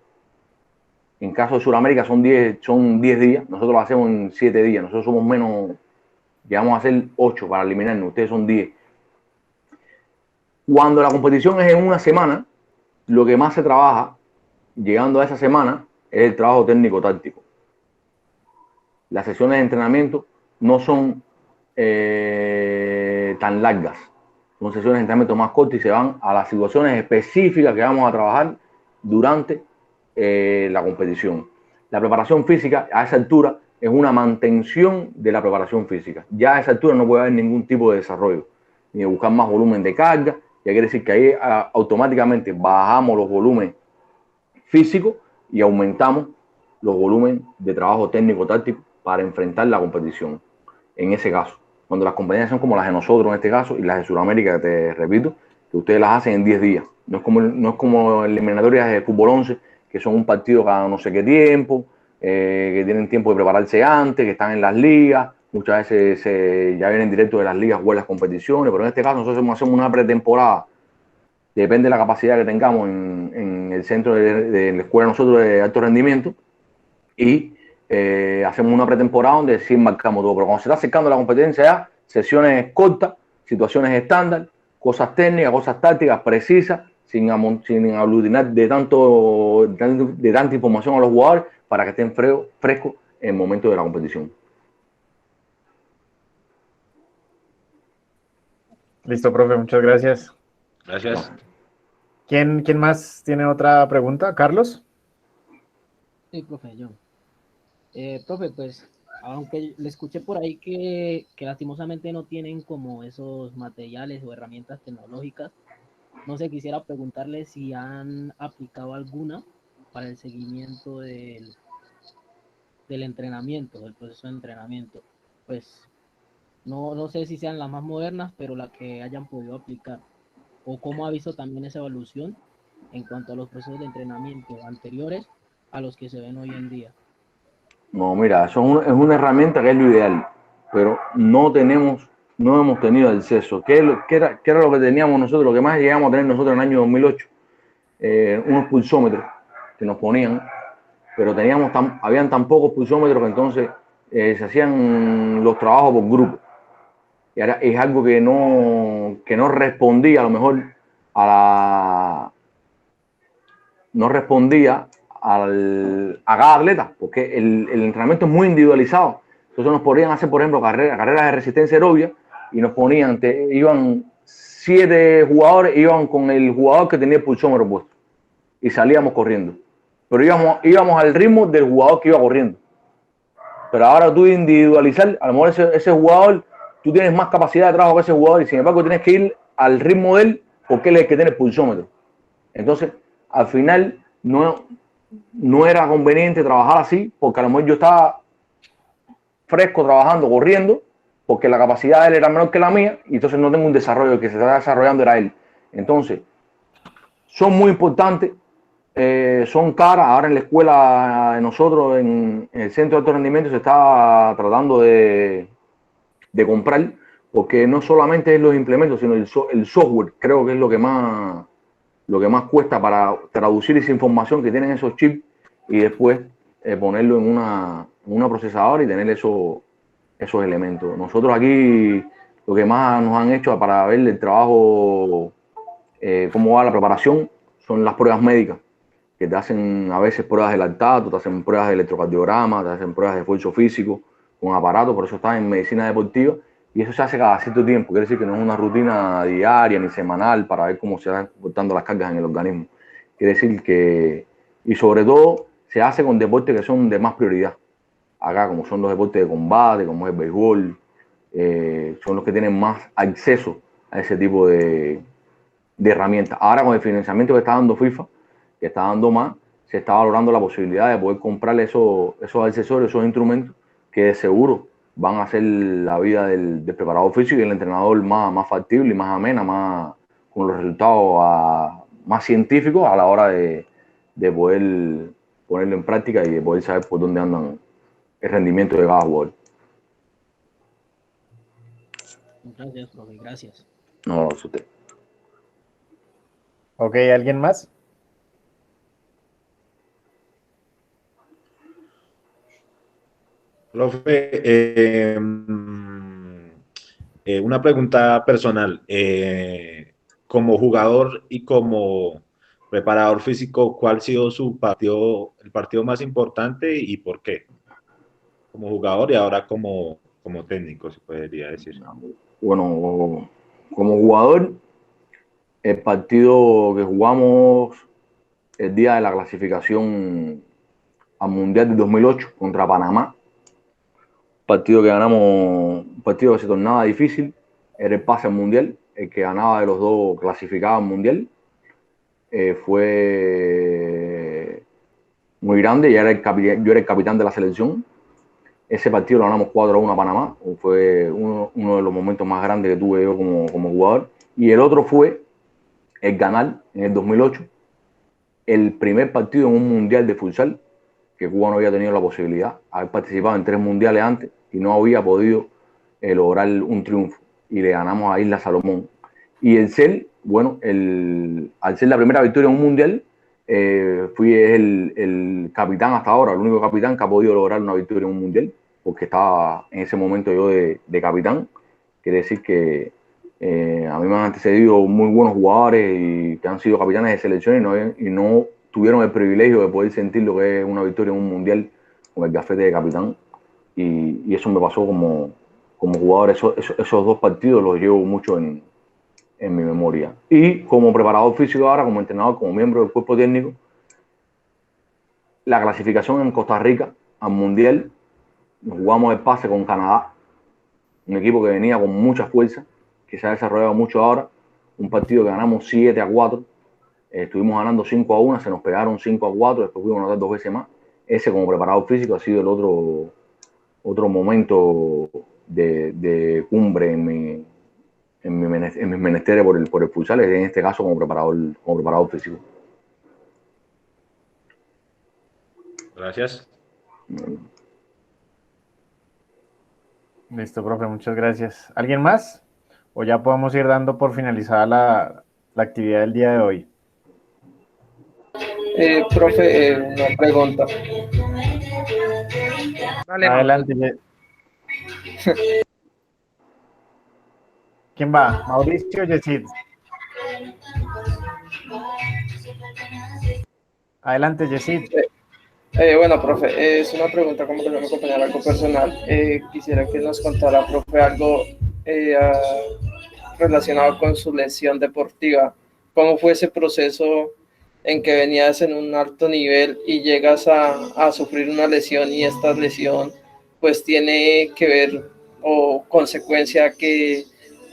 En caso de Sudamérica son 10 días, nosotros lo hacemos en 7 días, nosotros somos menos, llegamos a hacer 8 para eliminarnos, ustedes son 10. Cuando la competición es en una semana, lo que más se trabaja, llegando a esa semana, es el trabajo técnico-táctico. Las sesiones de entrenamiento no son tan largas, son sesiones de entrenamiento más cortas y se van a las situaciones específicas que vamos a trabajar durante la competición. La preparación física a esa altura es una mantención de la preparación física. Ya a esa altura no puede haber ningún tipo de desarrollo, ni de buscar más volumen de carga. Ya quiere decir que ahí automáticamente bajamos los volúmenes físicos y aumentamos los volúmenes de trabajo técnico-táctico para enfrentar la competición. En ese caso, cuando las competencias son como las de nosotros en este caso y las de Sudamérica, te repito, que ustedes las hacen en 10 días. No es como eliminatorias de fútbol 11, que son un partido cada no sé qué tiempo, que tienen tiempo de prepararse antes, que están en las ligas, muchas veces ya vienen directo de las ligas a jugar las competiciones, pero en este caso nosotros hacemos una pretemporada, depende de la capacidad que tengamos en el centro de la escuela nosotros de alto rendimiento, y hacemos una pretemporada donde sí marcamos todo, pero cuando se está acercando la competencia ya, sesiones cortas, situaciones estándar, cosas técnicas, cosas tácticas precisas, sin aglutinar de tanta información a los jugadores para que estén frescos en el momento de la competición. Listo, profe, muchas gracias. Gracias. ¿Quién más tiene otra pregunta? ¿Carlos? Sí, profe, yo. Profe, pues, aunque le escuché por ahí que lastimosamente no tienen como esos materiales o herramientas tecnológicas, no sé, quisiera preguntarle si han aplicado alguna para el seguimiento del entrenamiento, del proceso de entrenamiento. Pues, no sé si sean las más modernas, pero las que hayan podido aplicar. O cómo ha visto también esa evolución en cuanto a los procesos de entrenamiento anteriores a los que se ven hoy en día. No, mira, es una herramienta que es lo ideal, pero no hemos tenido acceso. ¿Qué era lo que teníamos nosotros? Lo que más llegamos a tener nosotros en el año 2008, unos pulsómetros que nos ponían, pero habían tan pocos pulsómetros que entonces se hacían los trabajos por grupo. Y ahora es algo que no respondía a lo mejor no respondía a cada atleta, porque el entrenamiento es muy individualizado. Entonces nos podían hacer, por ejemplo, carreras de resistencia aeróbica y nos ponían, iban 7 jugadores, iban con el jugador que tenía el pulsómetro puesto y salíamos corriendo. Pero íbamos al ritmo del jugador que iba corriendo. Pero ahora tú individualizar, a lo mejor ese jugador, tú tienes más capacidad de trabajo que ese jugador y sin embargo tienes que ir al ritmo de él porque él es el que tiene el pulsómetro. Entonces, al final no era conveniente trabajar así porque a lo mejor yo estaba fresco, trabajando, corriendo, porque la capacidad de él era menor que la mía, y entonces no tengo un desarrollo, el que se está desarrollando era él. Entonces, son muy importantes, son caras. Ahora en la escuela de nosotros, en el centro de alto rendimiento, se está tratando de comprar, porque no solamente es los implementos, sino el software, creo que es lo que más cuesta para traducir esa información que tienen esos chips y después ponerlo en una procesadora y tener esos elementos. Nosotros aquí lo que más nos han hecho para ver el trabajo, cómo va la preparación, son las pruebas médicas, que te hacen a veces pruebas de lactato, te hacen pruebas de electrocardiograma, te hacen pruebas de esfuerzo físico con aparato, por eso está en medicina deportiva, y eso se hace cada cierto tiempo. Quiere decir que no es una rutina diaria ni semanal para ver cómo se van comportando las cargas en el organismo. Quiere decir que, y sobre todo, se hace con deportes que son de más prioridad. Acá, como son los deportes de combate, como es el béisbol, son los que tienen más acceso a ese tipo de herramientas. Ahora, con el financiamiento que está dando FIFA, que está dando más, se está valorando la posibilidad de poder comprarle esos accesorios, esos instrumentos que de seguro van a hacer la vida del preparador físico y el entrenador más factible y más amena, más con los resultados más científicos a la hora de poder ponerlo en práctica y de poder saber por dónde andan el rendimiento de cada jugador. Gracias, profe, gracias. No, es usted. Ok, ¿alguien más? Profe, una pregunta personal. Como jugador y como preparador físico, ¿cuál ha sido el partido más importante y por qué? Como jugador y ahora como técnico, se podría decir. Bueno, como jugador, el partido que jugamos el día de la clasificación al Mundial de 2008 contra Panamá, partido que ganamos, un partido que se tornaba difícil, era el pase al Mundial, el que ganaba de los dos clasificaba al Mundial, fue muy grande, yo era el capitán de la selección. Ese partido lo ganamos 4-1 a Panamá, fue uno de los momentos más grandes que tuve yo como jugador. Y el otro fue el ganar en el 2008 el primer partido en un mundial de futsal, que Cuba no había tenido la posibilidad, haber participado en 3 mundiales antes y no había podido lograr un triunfo. Y le ganamos a Isla Salomón. Y el ser, bueno, al ser la primera victoria en un mundial, fui el capitán hasta ahora, el único capitán que ha podido lograr una victoria en un mundial, porque estaba en ese momento yo de capitán. Quiere decir que a mí me han antecedido muy buenos jugadores y que han sido capitanes de selección y no tuvieron el privilegio de poder sentir lo que es una victoria en un mundial con el gafete de capitán. Y eso me pasó como jugador. Esos 2 partidos los llevo mucho en mi memoria. Y como preparador físico ahora, como entrenador, como miembro del cuerpo técnico, la clasificación en Costa Rica al Mundial, nos jugamos el pase con Canadá, un equipo que venía con mucha fuerza, que se ha desarrollado mucho ahora, un partido que ganamos 7-4, estuvimos ganando 5-1, se nos pegaron 5-4, después pudimos anotar 2 veces más. Ese como preparador físico ha sido el otro momento de cumbre en mis menesteres por el futsal, en este caso como preparador físico. Gracias. Listo, profe, muchas gracias. ¿Alguien más? ¿O ya podemos ir dando por finalizada la actividad del día de hoy? Profe, una pregunta. Dale, Adelante. ¿Quién va? ¿Mauricio o Yesid? Adelante, Yesid. Bueno, profe, es una pregunta como que me acompañar algo personal. Quisiera que nos contara, profe, algo relacionado con su lesión deportiva. ¿Cómo fue ese proceso en que venías en un alto nivel y llegas a sufrir una lesión y esta lesión pues tiene que ver o consecuencia que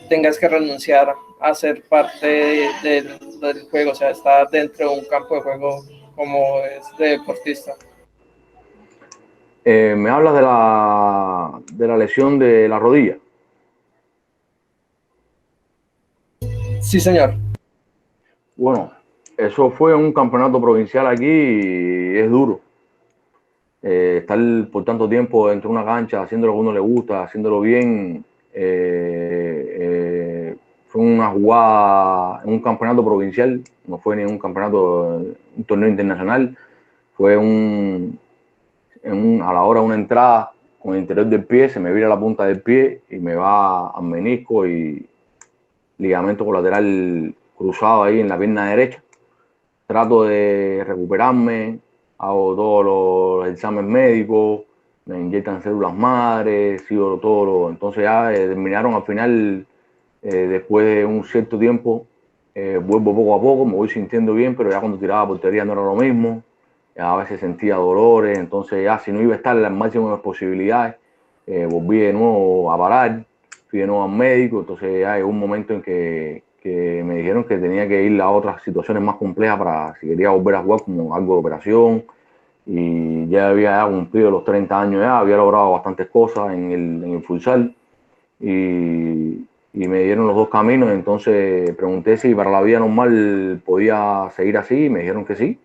tengas que renunciar a ser parte del juego, o sea, estar dentro de un campo de juego como es de deportista? Me hablas de la lesión de la rodilla. Sí, señor. Bueno, eso fue un campeonato provincial aquí y es duro. Estar por tanto tiempo dentro de una cancha, haciendo lo que a uno le gusta, haciéndolo bien, fue una jugada en un campeonato provincial, no fue ni un campeonato, un torneo internacional, fue a la hora de una entrada con el interior del pie, se me vira la punta del pie y me va al menisco y ligamento colateral cruzado ahí en la pierna derecha. Trato de recuperarme, hago todos los exámenes médicos, me inyectan células madres, sigo todo. Entonces ya terminaron al final, después de un cierto tiempo, vuelvo poco a poco, me voy sintiendo bien, pero ya cuando tiraba portería no era lo mismo, ya a veces sentía dolores, entonces ya si no iba a estar al máximo de las posibilidades, volví de nuevo a parar, fui de nuevo al médico, entonces ya llegó un momento en que me dijeron que tenía que ir a otras situaciones más complejas para si quería volver a jugar, como algo de operación, y ya había cumplido los 30 años, ya había logrado bastantes cosas en el futsal y me dieron los dos caminos. Entonces pregunté si para la vida normal podía seguir así y me dijeron que sí,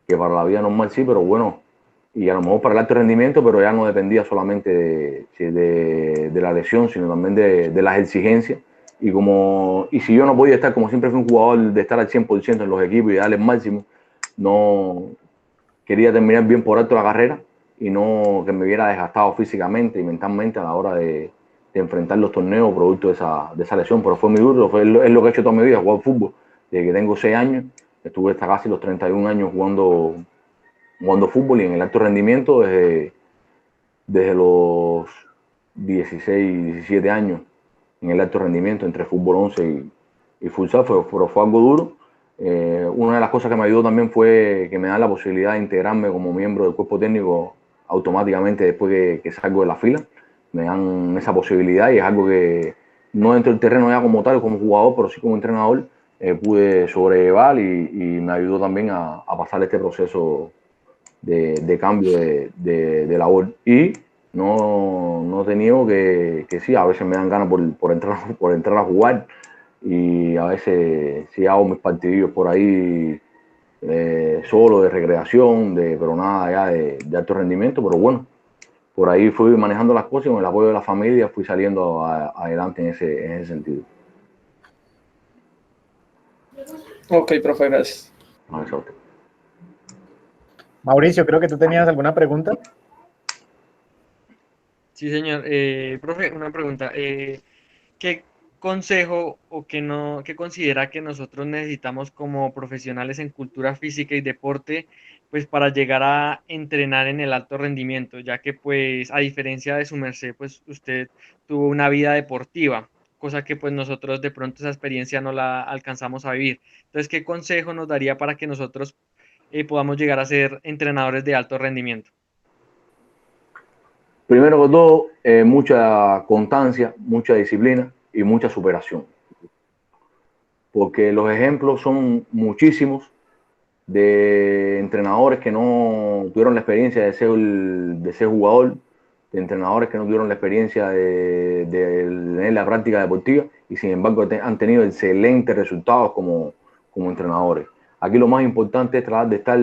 que para la vida normal sí, pero bueno, y a lo mejor para el alto rendimiento, pero ya no dependía solamente de la lesión, sino también de las exigencias. Y si yo no podía estar, como siempre fui un jugador de estar al 100% en los equipos y darle el máximo, no quería terminar bien por alto la carrera y no que me hubiera desgastado físicamente y mentalmente a la hora de enfrentar los torneos producto de esa lesión. Pero fue muy duro, es lo que he hecho toda mi vida, jugar fútbol. Desde que tengo 6 años, estuve hasta casi los 31 años jugando fútbol y en el alto rendimiento desde los 16, 17 años en el alto rendimiento entre fútbol 11 y futsal, pero fue algo duro. Una de las cosas que me ayudó también fue que me dan la posibilidad de integrarme como miembro del cuerpo técnico automáticamente después que salgo de la fila. Me dan esa posibilidad y es algo que no dentro del terreno ya como tal, como jugador, pero sí como entrenador, pude sobrellevar y me ayudó también a pasar este proceso de cambio de labor. Y no he tenido que sí, a veces me dan ganas por entrar a jugar y a veces sí hago mis partidillos por ahí solo de recreación, pero nada ya de alto rendimiento, pero bueno, por ahí fui manejando las cosas y con el apoyo de la familia fui saliendo adelante en ese sentido. Ok, profe, gracias. No, eso. Mauricio, creo que tú tenías alguna pregunta. Sí, señor. Profe, una pregunta. ¿Qué consejo o qué considera que nosotros necesitamos como profesionales en cultura física y deporte, pues para llegar a entrenar en el alto rendimiento, ya que pues a diferencia de su merced, pues usted tuvo una vida deportiva, cosa que pues nosotros de pronto esa experiencia no la alcanzamos a vivir. Entonces, ¿qué consejo nos daría para que nosotros podamos llegar a ser entrenadores de alto rendimiento? Primero que todo, mucha constancia, mucha disciplina y mucha superación. Porque los ejemplos son muchísimos de entrenadores que no tuvieron la experiencia de ser jugador, de entrenadores que no tuvieron la experiencia de tener la práctica deportiva y sin embargo han tenido excelentes resultados como entrenadores. Aquí lo más importante es tratar de estar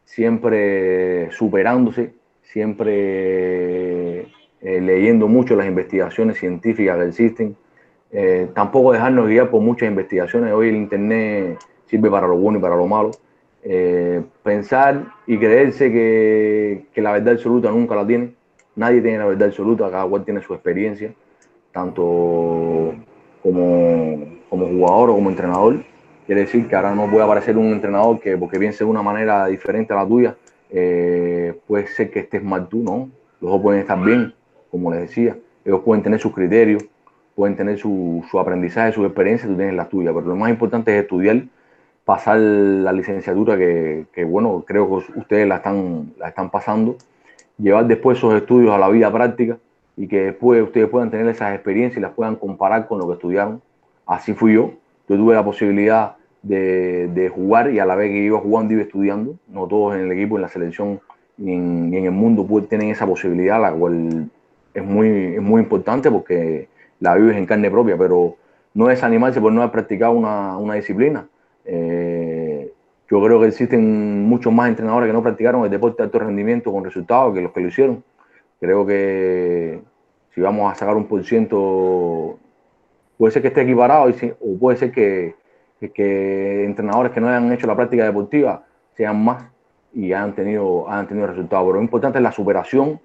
siempre superándose, siempre leyendo mucho las investigaciones científicas que existen. Tampoco dejarnos guiar por muchas investigaciones. Hoy el internet sirve para lo bueno y para lo malo. Pensar y creerse que la verdad absoluta nunca la tiene. Nadie tiene la verdad absoluta, cada cual tiene su experiencia, tanto como jugador o como entrenador. Quiere decir que ahora no puede aparecer un entrenador que porque piense de una manera diferente a la tuya, puede ser que estés mal tú, ¿no? Los dos pueden estar bien, como les decía. Ellos pueden tener sus criterios, pueden tener su aprendizaje, su experiencia, tú tienes la tuya. Pero lo más importante es estudiar, pasar la licenciatura que bueno, creo que ustedes la están pasando, llevar después esos estudios a la vida práctica y que después ustedes puedan tener esas experiencias y las puedan comparar con lo que estudiaron. Así fui yo. Yo tuve la posibilidad de jugar y a la vez que iba jugando iba estudiando. No todos en el equipo, en la selección y en el mundo tienen esa posibilidad, la cual es muy importante porque la vives en carne propia, pero no desanimarse por no haber practicado una disciplina. Yo creo que existen muchos más entrenadores que no practicaron el deporte de alto rendimiento con resultados que los que lo hicieron. Creo que si vamos a sacar un por ciento, puede ser que esté equiparado o puede ser que entrenadores que no hayan hecho la práctica deportiva sean más y hayan tenido resultados. Pero lo importante es la superación,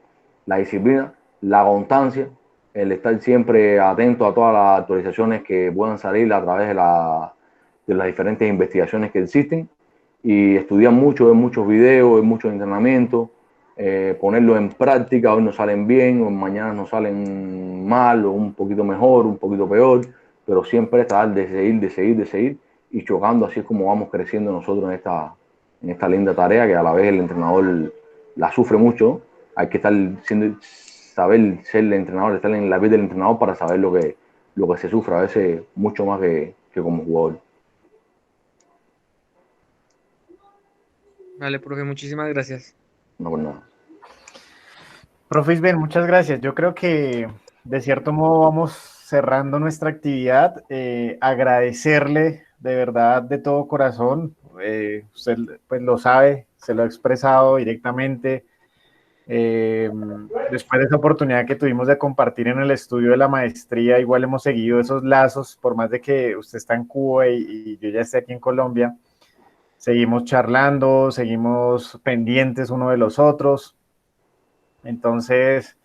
la disciplina, la constancia, el estar siempre atento a todas las actualizaciones que puedan salir a través de las diferentes investigaciones que existen y estudiar mucho, ver muchos videos, ver muchos entrenamientos, ponerlo en práctica. Hoy nos salen bien, o mañana nos salen mal, o un poquito mejor, un poquito peor, pero siempre tratar de seguir y chocando. Así es como vamos creciendo nosotros en esta linda tarea que a la vez el entrenador la sufre mucho. Hay que saber ser el entrenador, estar en la piel del entrenador para saber lo que se sufre a veces mucho más que como jugador. Vale, profe, muchísimas gracias. No por nada. Profe Isben, muchas gracias. Yo creo que de cierto modo vamos cerrando nuestra actividad. Agradecerle de verdad, de todo corazón. Usted pues lo sabe, se lo ha expresado directamente. Después de esa oportunidad que tuvimos de compartir en el estudio de la maestría, igual hemos seguido esos lazos, por más de que usted está en Cuba y yo ya esté aquí en Colombia. Seguimos charlando, seguimos pendientes uno de los otros. Entonces,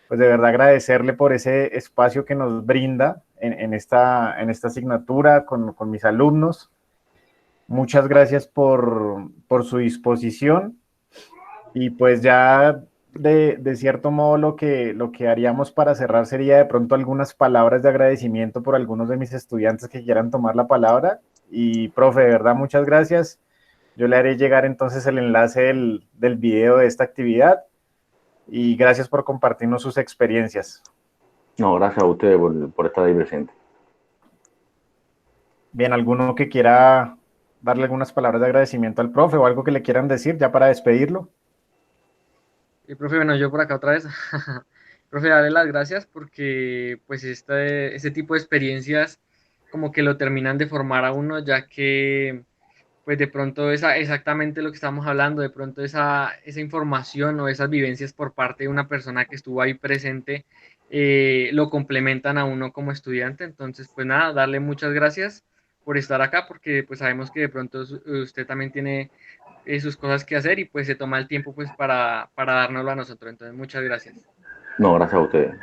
pues de verdad agradecerle por ese espacio que nos brinda en esta asignatura con mis alumnos. Muchas gracias por su disposición y pues ya de cierto modo lo que haríamos para cerrar sería de pronto algunas palabras de agradecimiento por algunos de mis estudiantes que quieran tomar la palabra. Y profe, de verdad, muchas gracias. Yo le haré llegar entonces el enlace del video de esta actividad y gracias por compartirnos sus experiencias. No, gracias a ustedes por estar ahí presente. Bien, ¿alguno que quiera darle algunas palabras de agradecimiento al profe o algo que le quieran decir ya para despedirlo? Y profe, bueno, yo por acá otra vez. Profe, darle las gracias porque pues este tipo de experiencias como que lo terminan de formar a uno, ya que pues de pronto exactamente lo que estamos hablando, de pronto esa información o esas vivencias por parte de una persona que estuvo ahí presente, lo complementan a uno como estudiante. Entonces, pues nada, darle muchas gracias por estar acá, porque pues sabemos que de pronto usted también tiene sus cosas que hacer y pues se toma el tiempo pues para dárnoslo a nosotros. Entonces, muchas gracias. No, gracias a ustedes.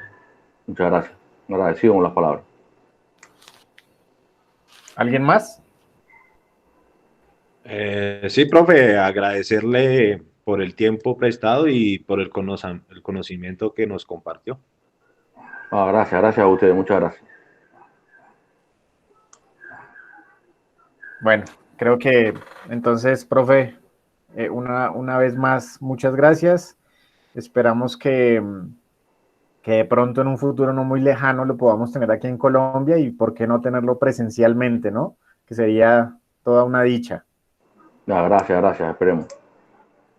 Muchas gracias. Agradecido con las palabras. ¿Alguien más? Sí, profe, agradecerle por el tiempo prestado y por el conocimiento que nos compartió. Gracias a ustedes, muchas gracias. Bueno, creo que entonces, profe, una vez más, muchas gracias. Esperamos que de pronto en un futuro no muy lejano lo podamos tener aquí en Colombia y por qué no tenerlo presencialmente, ¿no? Que sería toda una dicha. Gracias, esperemos.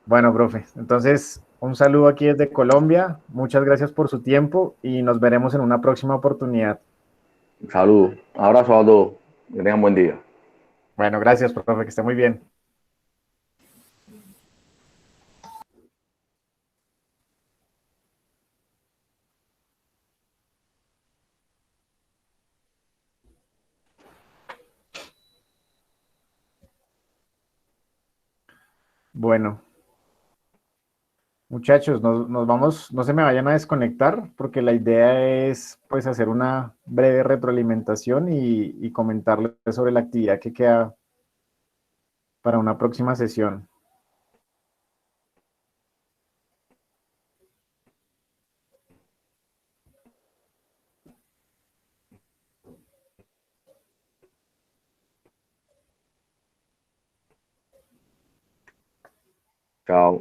Bueno, profe, entonces un saludo aquí desde Colombia. Muchas gracias por su tiempo y nos veremos en una próxima oportunidad. Saludos, abrazo a todos, que tengan buen día. Bueno, gracias, profe, que esté muy bien. Bueno, muchachos, nos vamos, no se me vayan a desconectar porque la idea es pues hacer una breve retroalimentación y comentarles sobre la actividad que queda para una próxima sesión. Chao.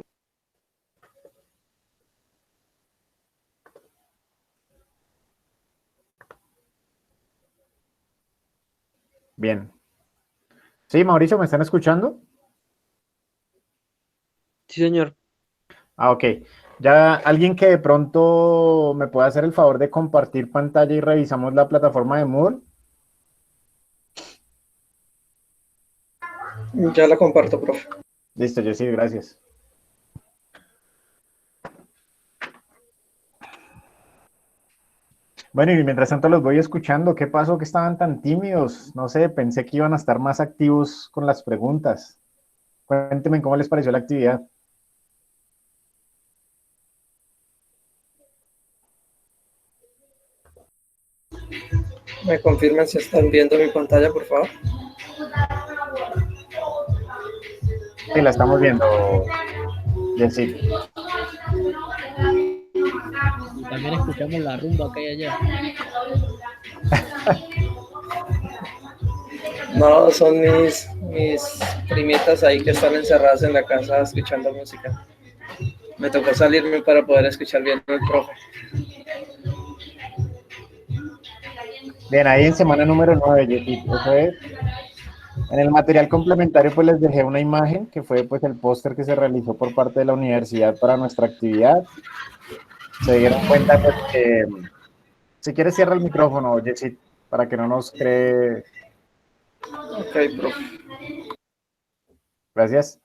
Bien. Sí, Mauricio, ¿me están escuchando? Sí, señor. Ah, ok. Ya alguien que de pronto me pueda hacer el favor de compartir pantalla y revisamos la plataforma de Moodle. Ya la comparto, profe. Listo, Jessy, gracias. Bueno, y mientras tanto los voy escuchando. ¿Qué pasó que estaban tan tímidos? No sé, pensé que iban a estar más activos con las preguntas. Cuéntenme cómo les pareció la actividad. ¿Me confirman si están viendo mi pantalla, por favor? Sí, la estamos viendo, Jessy. Y también escuchamos la rumba que hay allá. No, son mis primitas ahí que están encerradas en la casa escuchando música. Me tocó salirme para poder escuchar bien al profe. Bien, ahí en semana número 9, Jessy. Eso es. En el material complementario pues les dejé una imagen que fue pues el póster que se realizó por parte de la universidad para nuestra actividad. Se dieron cuenta pues que, si quieres cierra el micrófono, Jessy, para que no nos cree. Ok, profe. Gracias.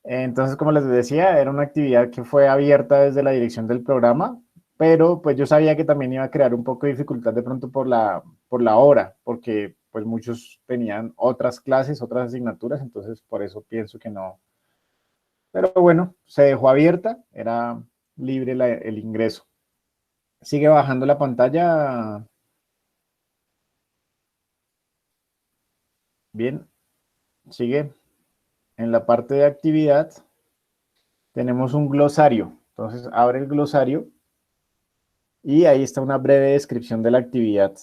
Entonces, como les decía, era una actividad que fue abierta desde la dirección del programa, pero pues yo sabía que también iba a crear un poco de dificultad de pronto por la hora, porque pues muchos tenían otras clases, otras asignaturas, entonces por eso pienso que no. Pero bueno, se dejó abierta, era libre el ingreso. Sigue bajando la pantalla. Bien, sigue. En la parte de actividad tenemos un glosario. Entonces abre el glosario y ahí está una breve descripción de la actividad.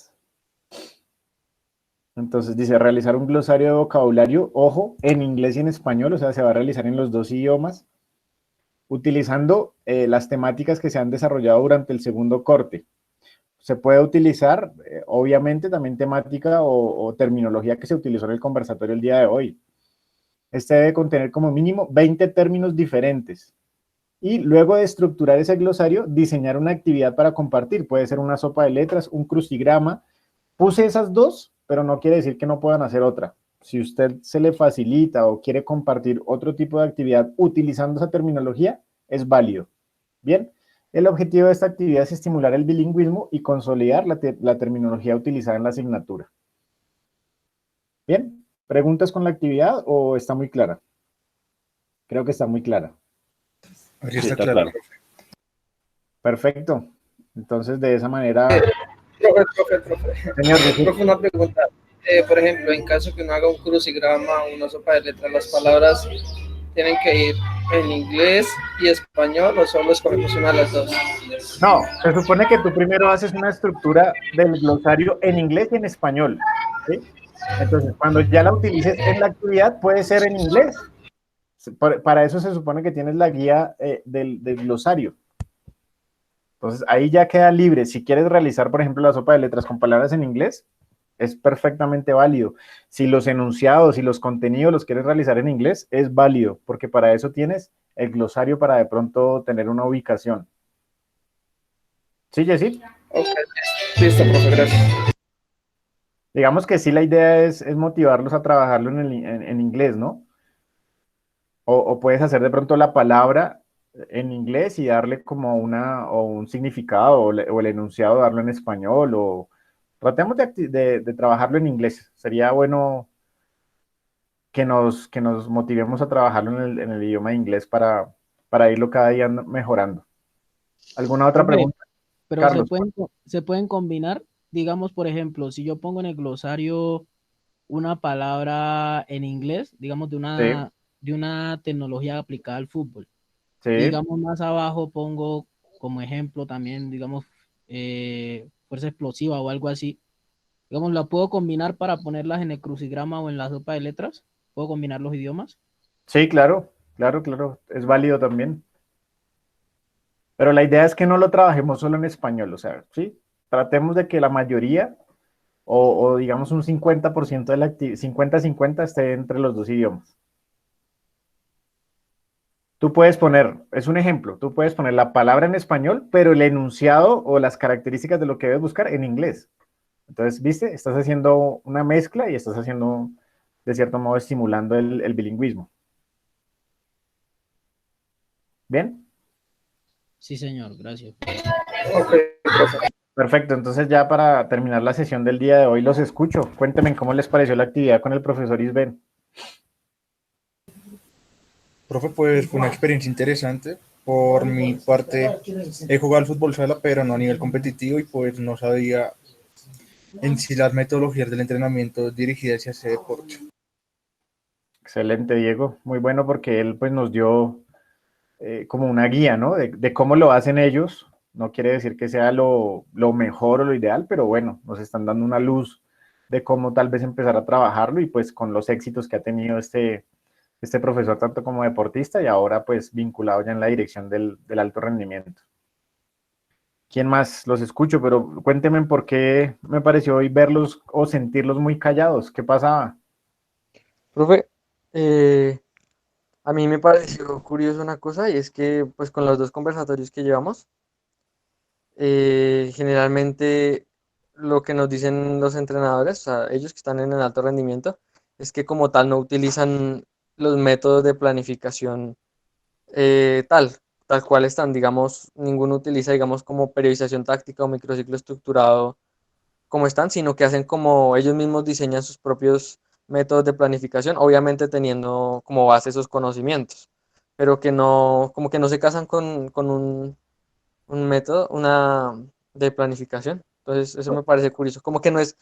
Entonces dice realizar un glosario de vocabulario, ojo, en inglés y en español, o sea, se va a realizar en los dos idiomas, utilizando las temáticas que se han desarrollado durante el segundo corte. Se puede utilizar, obviamente, también temática o terminología que se utilizó en el conversatorio el día de hoy. Este debe contener como mínimo 20 términos diferentes. Y luego de estructurar ese glosario, diseñar una actividad para compartir. Puede ser una sopa de letras, un crucigrama. Puse esas dos, pero no quiere decir que no puedan hacer otra. Si usted se le facilita o quiere compartir otro tipo de actividad utilizando esa terminología, es válido. Bien, el objetivo de esta actividad es estimular el bilingüismo y consolidar la terminología utilizada en la asignatura. Bien, ¿preguntas con la actividad o está muy clara? Creo que está muy clara. Así Sí, está está claro. claro. Perfecto. Entonces, de esa manera, Profe. señor, decir, Profe, una pregunta. Por ejemplo, en caso que uno haga un crucigrama o una sopa de letras, las palabras tienen que ir en inglés y español o solo escogemos una de las dos. no, se supone que tú primero haces una estructura del glosario en inglés y en español, ¿sí? Entonces, cuando ya la utilices en la actividad, puede ser en inglés. Para eso se supone que tienes la guía del glosario. Entonces, ahí ya queda libre. Si quieres realizar, por ejemplo, la sopa de letras con palabras en inglés, es perfectamente válido. Si los enunciados y los contenidos los quieres realizar en inglés, es válido, porque para eso tienes el glosario para de pronto tener una ubicación. ¿Sí, Jessy? Ok, listo, profe, gracias. Digamos que sí, la idea es motivarlos a trabajarlo en inglés, ¿no? O puedes hacer de pronto la palabra en inglés y darle como o un significado o el enunciado darlo en español o tratemos de trabajarlo en inglés. Sería bueno que nos motivemos a trabajarlo en el idioma inglés para irlo cada día mejorando. ¿Alguna otra Profe, pregunta, pero Carlos? se pueden combinar, digamos, por ejemplo, si yo pongo en el glosario una palabra en inglés, digamos, Sí, de una tecnología aplicada al fútbol. Y sí. digamos, más abajo pongo como ejemplo también, digamos, fuerza explosiva o algo así. Digamos, ¿la puedo combinar para ponerlas en el crucigrama o en la sopa de letras? ¿Puedo combinar los idiomas? Sí, claro, claro, claro. Es válido también. Pero la idea es que no lo trabajemos solo en español, o sea, sí, tratemos de que la mayoría o digamos un 50% de la actividad, 50-50 esté entre los dos idiomas. Tú puedes poner, es un ejemplo, tú puedes poner la palabra en español, pero el enunciado o las características de lo que debes buscar en inglés. Entonces, ¿viste? Estás haciendo una mezcla y estás haciendo, de cierto modo, estimulando el bilingüismo. ¿Bien? Sí, señor, gracias. Ok, profe. Perfecto, entonces ya para terminar la sesión del día de hoy los escucho. Cuéntenme cómo les pareció la actividad con el profesor Isben. Profe, pues fue una experiencia interesante. Por mi parte, he jugado al fútbol sala, pero no a nivel competitivo y pues no sabía en sí las metodologías del entrenamiento dirigidas hacia ese deporte. Excelente, Diego. Muy bueno porque él pues nos dio como una guía, ¿no? De cómo lo hacen ellos. No quiere decir que sea lo mejor o lo ideal, pero bueno, nos están dando una luz de cómo tal vez empezar a trabajarlo y pues con los éxitos que ha tenido este profesor tanto como deportista y ahora pues vinculado ya en la dirección del alto rendimiento. ¿Quién más? Los escucho, pero cuéntenme por qué me pareció hoy verlos o sentirlos muy callados. ¿Qué pasaba? Profe, a mí me pareció curioso una cosa y es que pues con los dos conversatorios que llevamos, generalmente lo que nos dicen los entrenadores, o sea, ellos que están en el alto rendimiento, es que como tal no utilizan los métodos de planificación tal cual están, digamos, ninguno utiliza, digamos, como periodización táctica o microciclo estructurado como están, sino que hacen como ellos mismos diseñan sus propios métodos de planificación, obviamente teniendo como base esos conocimientos, pero que no, como que no se casan con un método, una de planificación. Entonces, eso me parece curioso, como que no es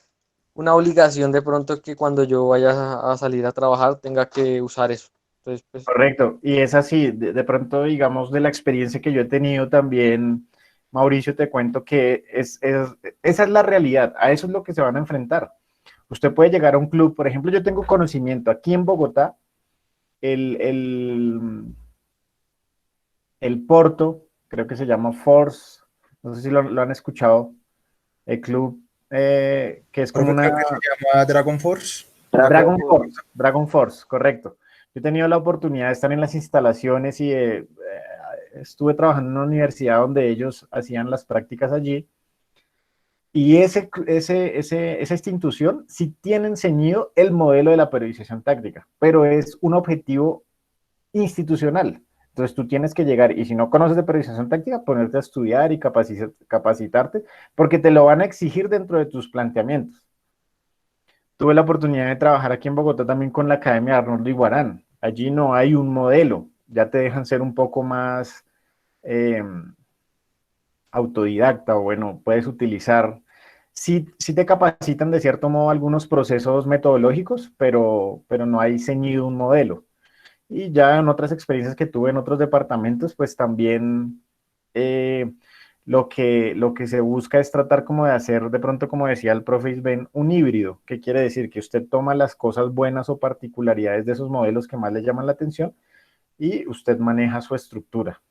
una obligación de pronto que cuando yo vaya a salir a trabajar tenga que usar eso. Entonces, pues, Correcto, y es así, de pronto, digamos, de la experiencia que yo he tenido también, Mauricio, te cuento que esa es la realidad, a eso es lo que se van a enfrentar. Usted puede llegar a un club, por ejemplo, yo tengo conocimiento aquí en Bogotá, el, el, el Porto, creo que se llama Force, no sé si lo han escuchado, el club que es como Profe, una creo que se llama Dragon Force. Dragon Force, correcto. Yo he tenido la oportunidad de estar en las instalaciones y estuve trabajando en una universidad donde ellos hacían las prácticas allí. Y esa institución sí tiene enseñado el modelo de la periodización táctica, pero es un objetivo institucional. Entonces tú tienes que llegar y si no conoces de periodización táctica, ponerte a estudiar y capacitarte, porque te lo van a exigir dentro de tus planteamientos. Tuve la oportunidad de trabajar aquí en Bogotá también con la Academia Arnoldo Iguarán. Allí no hay un modelo, ya te dejan ser un poco más eh, autodidacta o bueno, puedes utilizar, sí te capacitan de cierto modo algunos procesos metodológicos, pero no hay ceñido un modelo. Y ya en otras experiencias que tuve en otros departamentos, pues también eh, lo que se busca es tratar como de hacer, de pronto, como decía el profe Isben, un híbrido. ¿Qué quiere decir? Que usted toma las cosas buenas o particularidades de esos modelos que más le llaman la atención y usted maneja su estructura.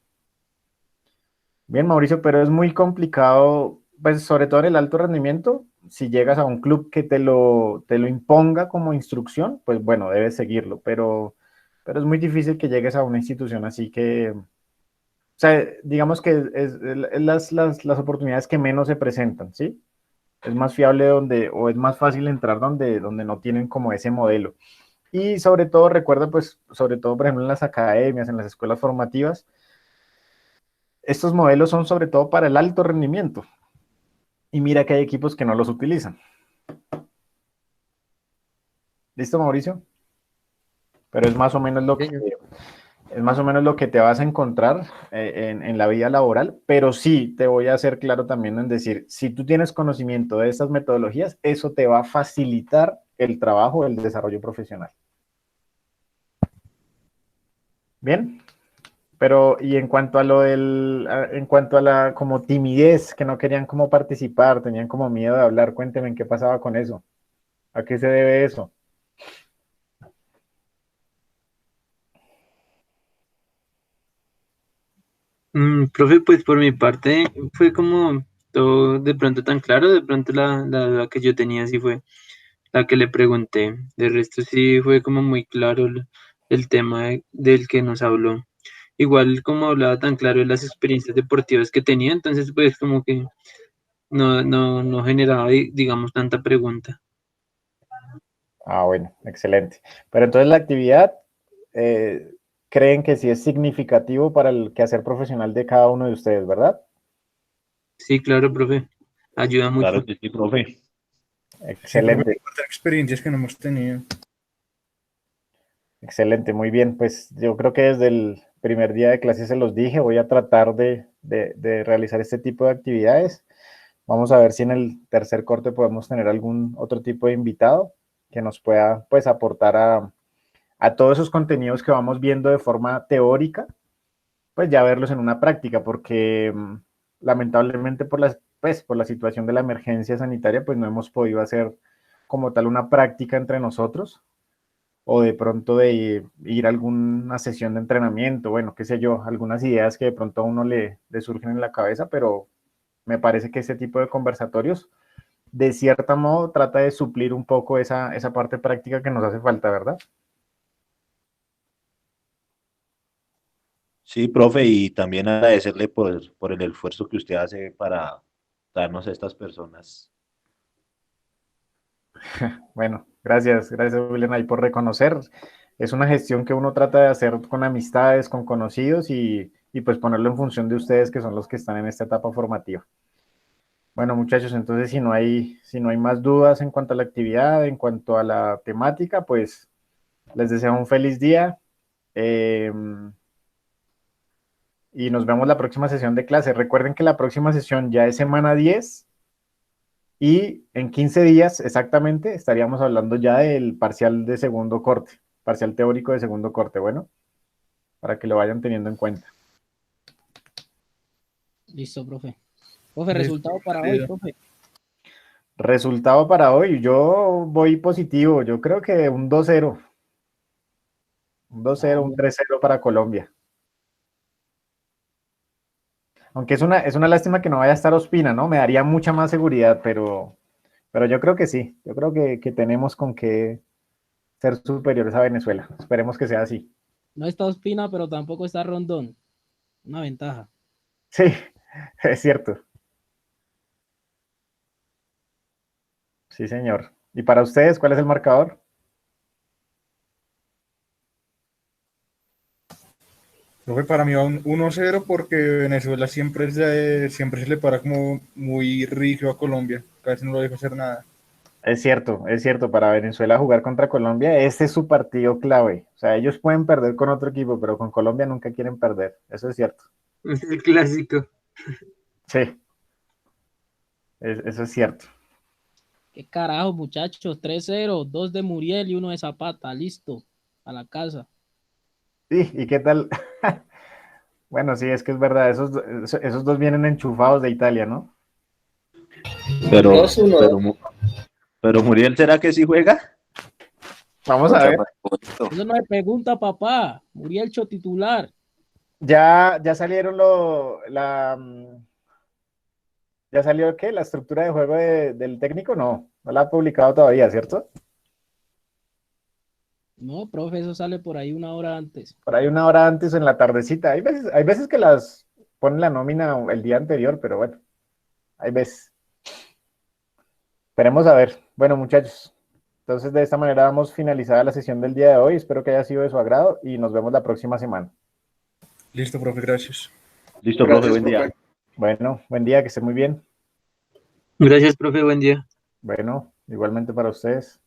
Bien, Mauricio, pero es muy complicado, pues sobre todo en el alto rendimiento, si llegas a un club que te lo imponga como instrucción, pues bueno, debes seguirlo, pero es muy difícil que llegues a una institución así que, o sea, digamos que es las oportunidades que menos se presentan, ¿sí? Es más fiable o es más fácil entrar donde no tienen como ese modelo. Y sobre todo, recuerda, pues, sobre todo, por ejemplo, en las academias, en las escuelas formativas, estos modelos son sobre todo para el alto rendimiento. Y mira que hay equipos que no los utilizan. ¿Listo, Mauricio? Pero es más o menos lo que, pequeño. es más o menos lo que te vas a encontrar en la vida laboral, pero sí te voy a hacer claro también en decir, si tú tienes conocimiento de estas metodologías, eso te va a facilitar el trabajo, el desarrollo profesional. Bien, pero y en cuanto a en cuanto a la como timidez, que no querían como participar, tenían como miedo de hablar, cuéntenme qué pasaba con eso, a qué se debe eso. Profe, pues por mi parte fue como todo de pronto tan claro, de pronto la duda que yo tenía sí fue la que le pregunté, de resto sí fue como muy claro el tema del que nos habló. igual como hablaba tan claro de las experiencias deportivas que tenía, entonces pues como que no generaba, digamos, tanta pregunta. Ah, bueno, excelente. Pero entonces la actividad, creen que sí es significativo para el quehacer profesional de cada uno de ustedes, ¿verdad? Sí, claro, profe, ayuda mucho. Claro que sí, profe. Sí, profe, Excelente, compartir experiencias que no hemos tenido. excelente, muy bien. Pues yo creo que desde el primer día de clase se los dije, voy a tratar de realizar este tipo de actividades. Vamos a ver si en el tercer corte podemos tener algún otro tipo de invitado que nos pueda pues aportar a todos esos contenidos que vamos viendo de forma teórica, pues ya verlos en una práctica, porque lamentablemente por la situación de la emergencia sanitaria, pues no hemos podido hacer como tal una práctica entre nosotros, o de pronto de ir a alguna sesión de entrenamiento, bueno, qué sé yo, algunas ideas que de pronto a uno le surgen en la cabeza, pero me parece que este tipo de conversatorios, de cierta modo, trata de suplir un poco esa parte práctica que nos hace falta, ¿verdad? Sí, profe, y también agradecerle por el esfuerzo que usted hace para darnos a estas personas. Bueno, gracias William ahí por reconocer. Es una gestión que uno trata de hacer con amistades, con conocidos y pues ponerlo en función de ustedes que son los que están en esta etapa formativa. Bueno, muchachos, entonces si no hay más dudas en cuanto a la actividad, en cuanto a la temática, pues les deseo un feliz día y nos vemos la próxima sesión de clase. Recuerden que la próxima sesión ya es semana 10 y en 15 días exactamente estaríamos hablando ya del parcial de segundo corte, parcial teórico de segundo corte, bueno, para que lo vayan teniendo en cuenta. Listo, profe. Profe, resultado para hoy, profe. Resultado para hoy, yo voy positivo, yo creo que un 2-0. Un 2-0, un 3-0 para Colombia. Aunque es una lástima que no vaya a estar Ospina, ¿no? Me daría mucha más seguridad, pero yo creo que sí. Yo creo que tenemos con qué ser superiores a Venezuela. Esperemos que sea así. No está Ospina, pero tampoco está Rondón. Una ventaja. Sí, es cierto. Sí, señor. ¿Y para ustedes, cuál es el marcador? Profe, para mí va un 1-0 porque Venezuela siempre se le para como muy rígido a Colombia. Casi no lo deja hacer nada. Es cierto, para Venezuela jugar contra Colombia, este es su partido clave. O sea, ellos pueden perder con otro equipo, pero con Colombia nunca quieren perder. Eso es cierto. Es el clásico. Sí, eso es cierto. ¿Qué carajo, muchachos? 3-0, 2 de Muriel y 1 de Zapata. Listo. A la casa. Sí, ¿y qué tal? Bueno, sí, es que es verdad, esos dos vienen enchufados de Italia, ¿no? Pero, 2-1. pero Muriel, ¿será que sí juega? Vamos a ver. Eso no es pregunta, papá. Muriel Cho titular. Ya salieron ¿ya salió qué? ¿La estructura de juego del técnico? No la ha publicado todavía, ¿cierto? No, profe, eso sale por ahí una hora antes. Por ahí una hora antes o en la tardecita. Hay veces que las ponen la nómina el día anterior, pero bueno, hay veces. Esperemos a ver. Bueno, muchachos, entonces de esta manera damos finalizada la sesión del día de hoy. Espero que haya sido de su agrado y nos vemos la próxima semana. Listo, profe, gracias. Listo, profe, buen día. Bueno, buen día, que esté muy bien. Gracias, profe, buen día. Bueno, igualmente para ustedes.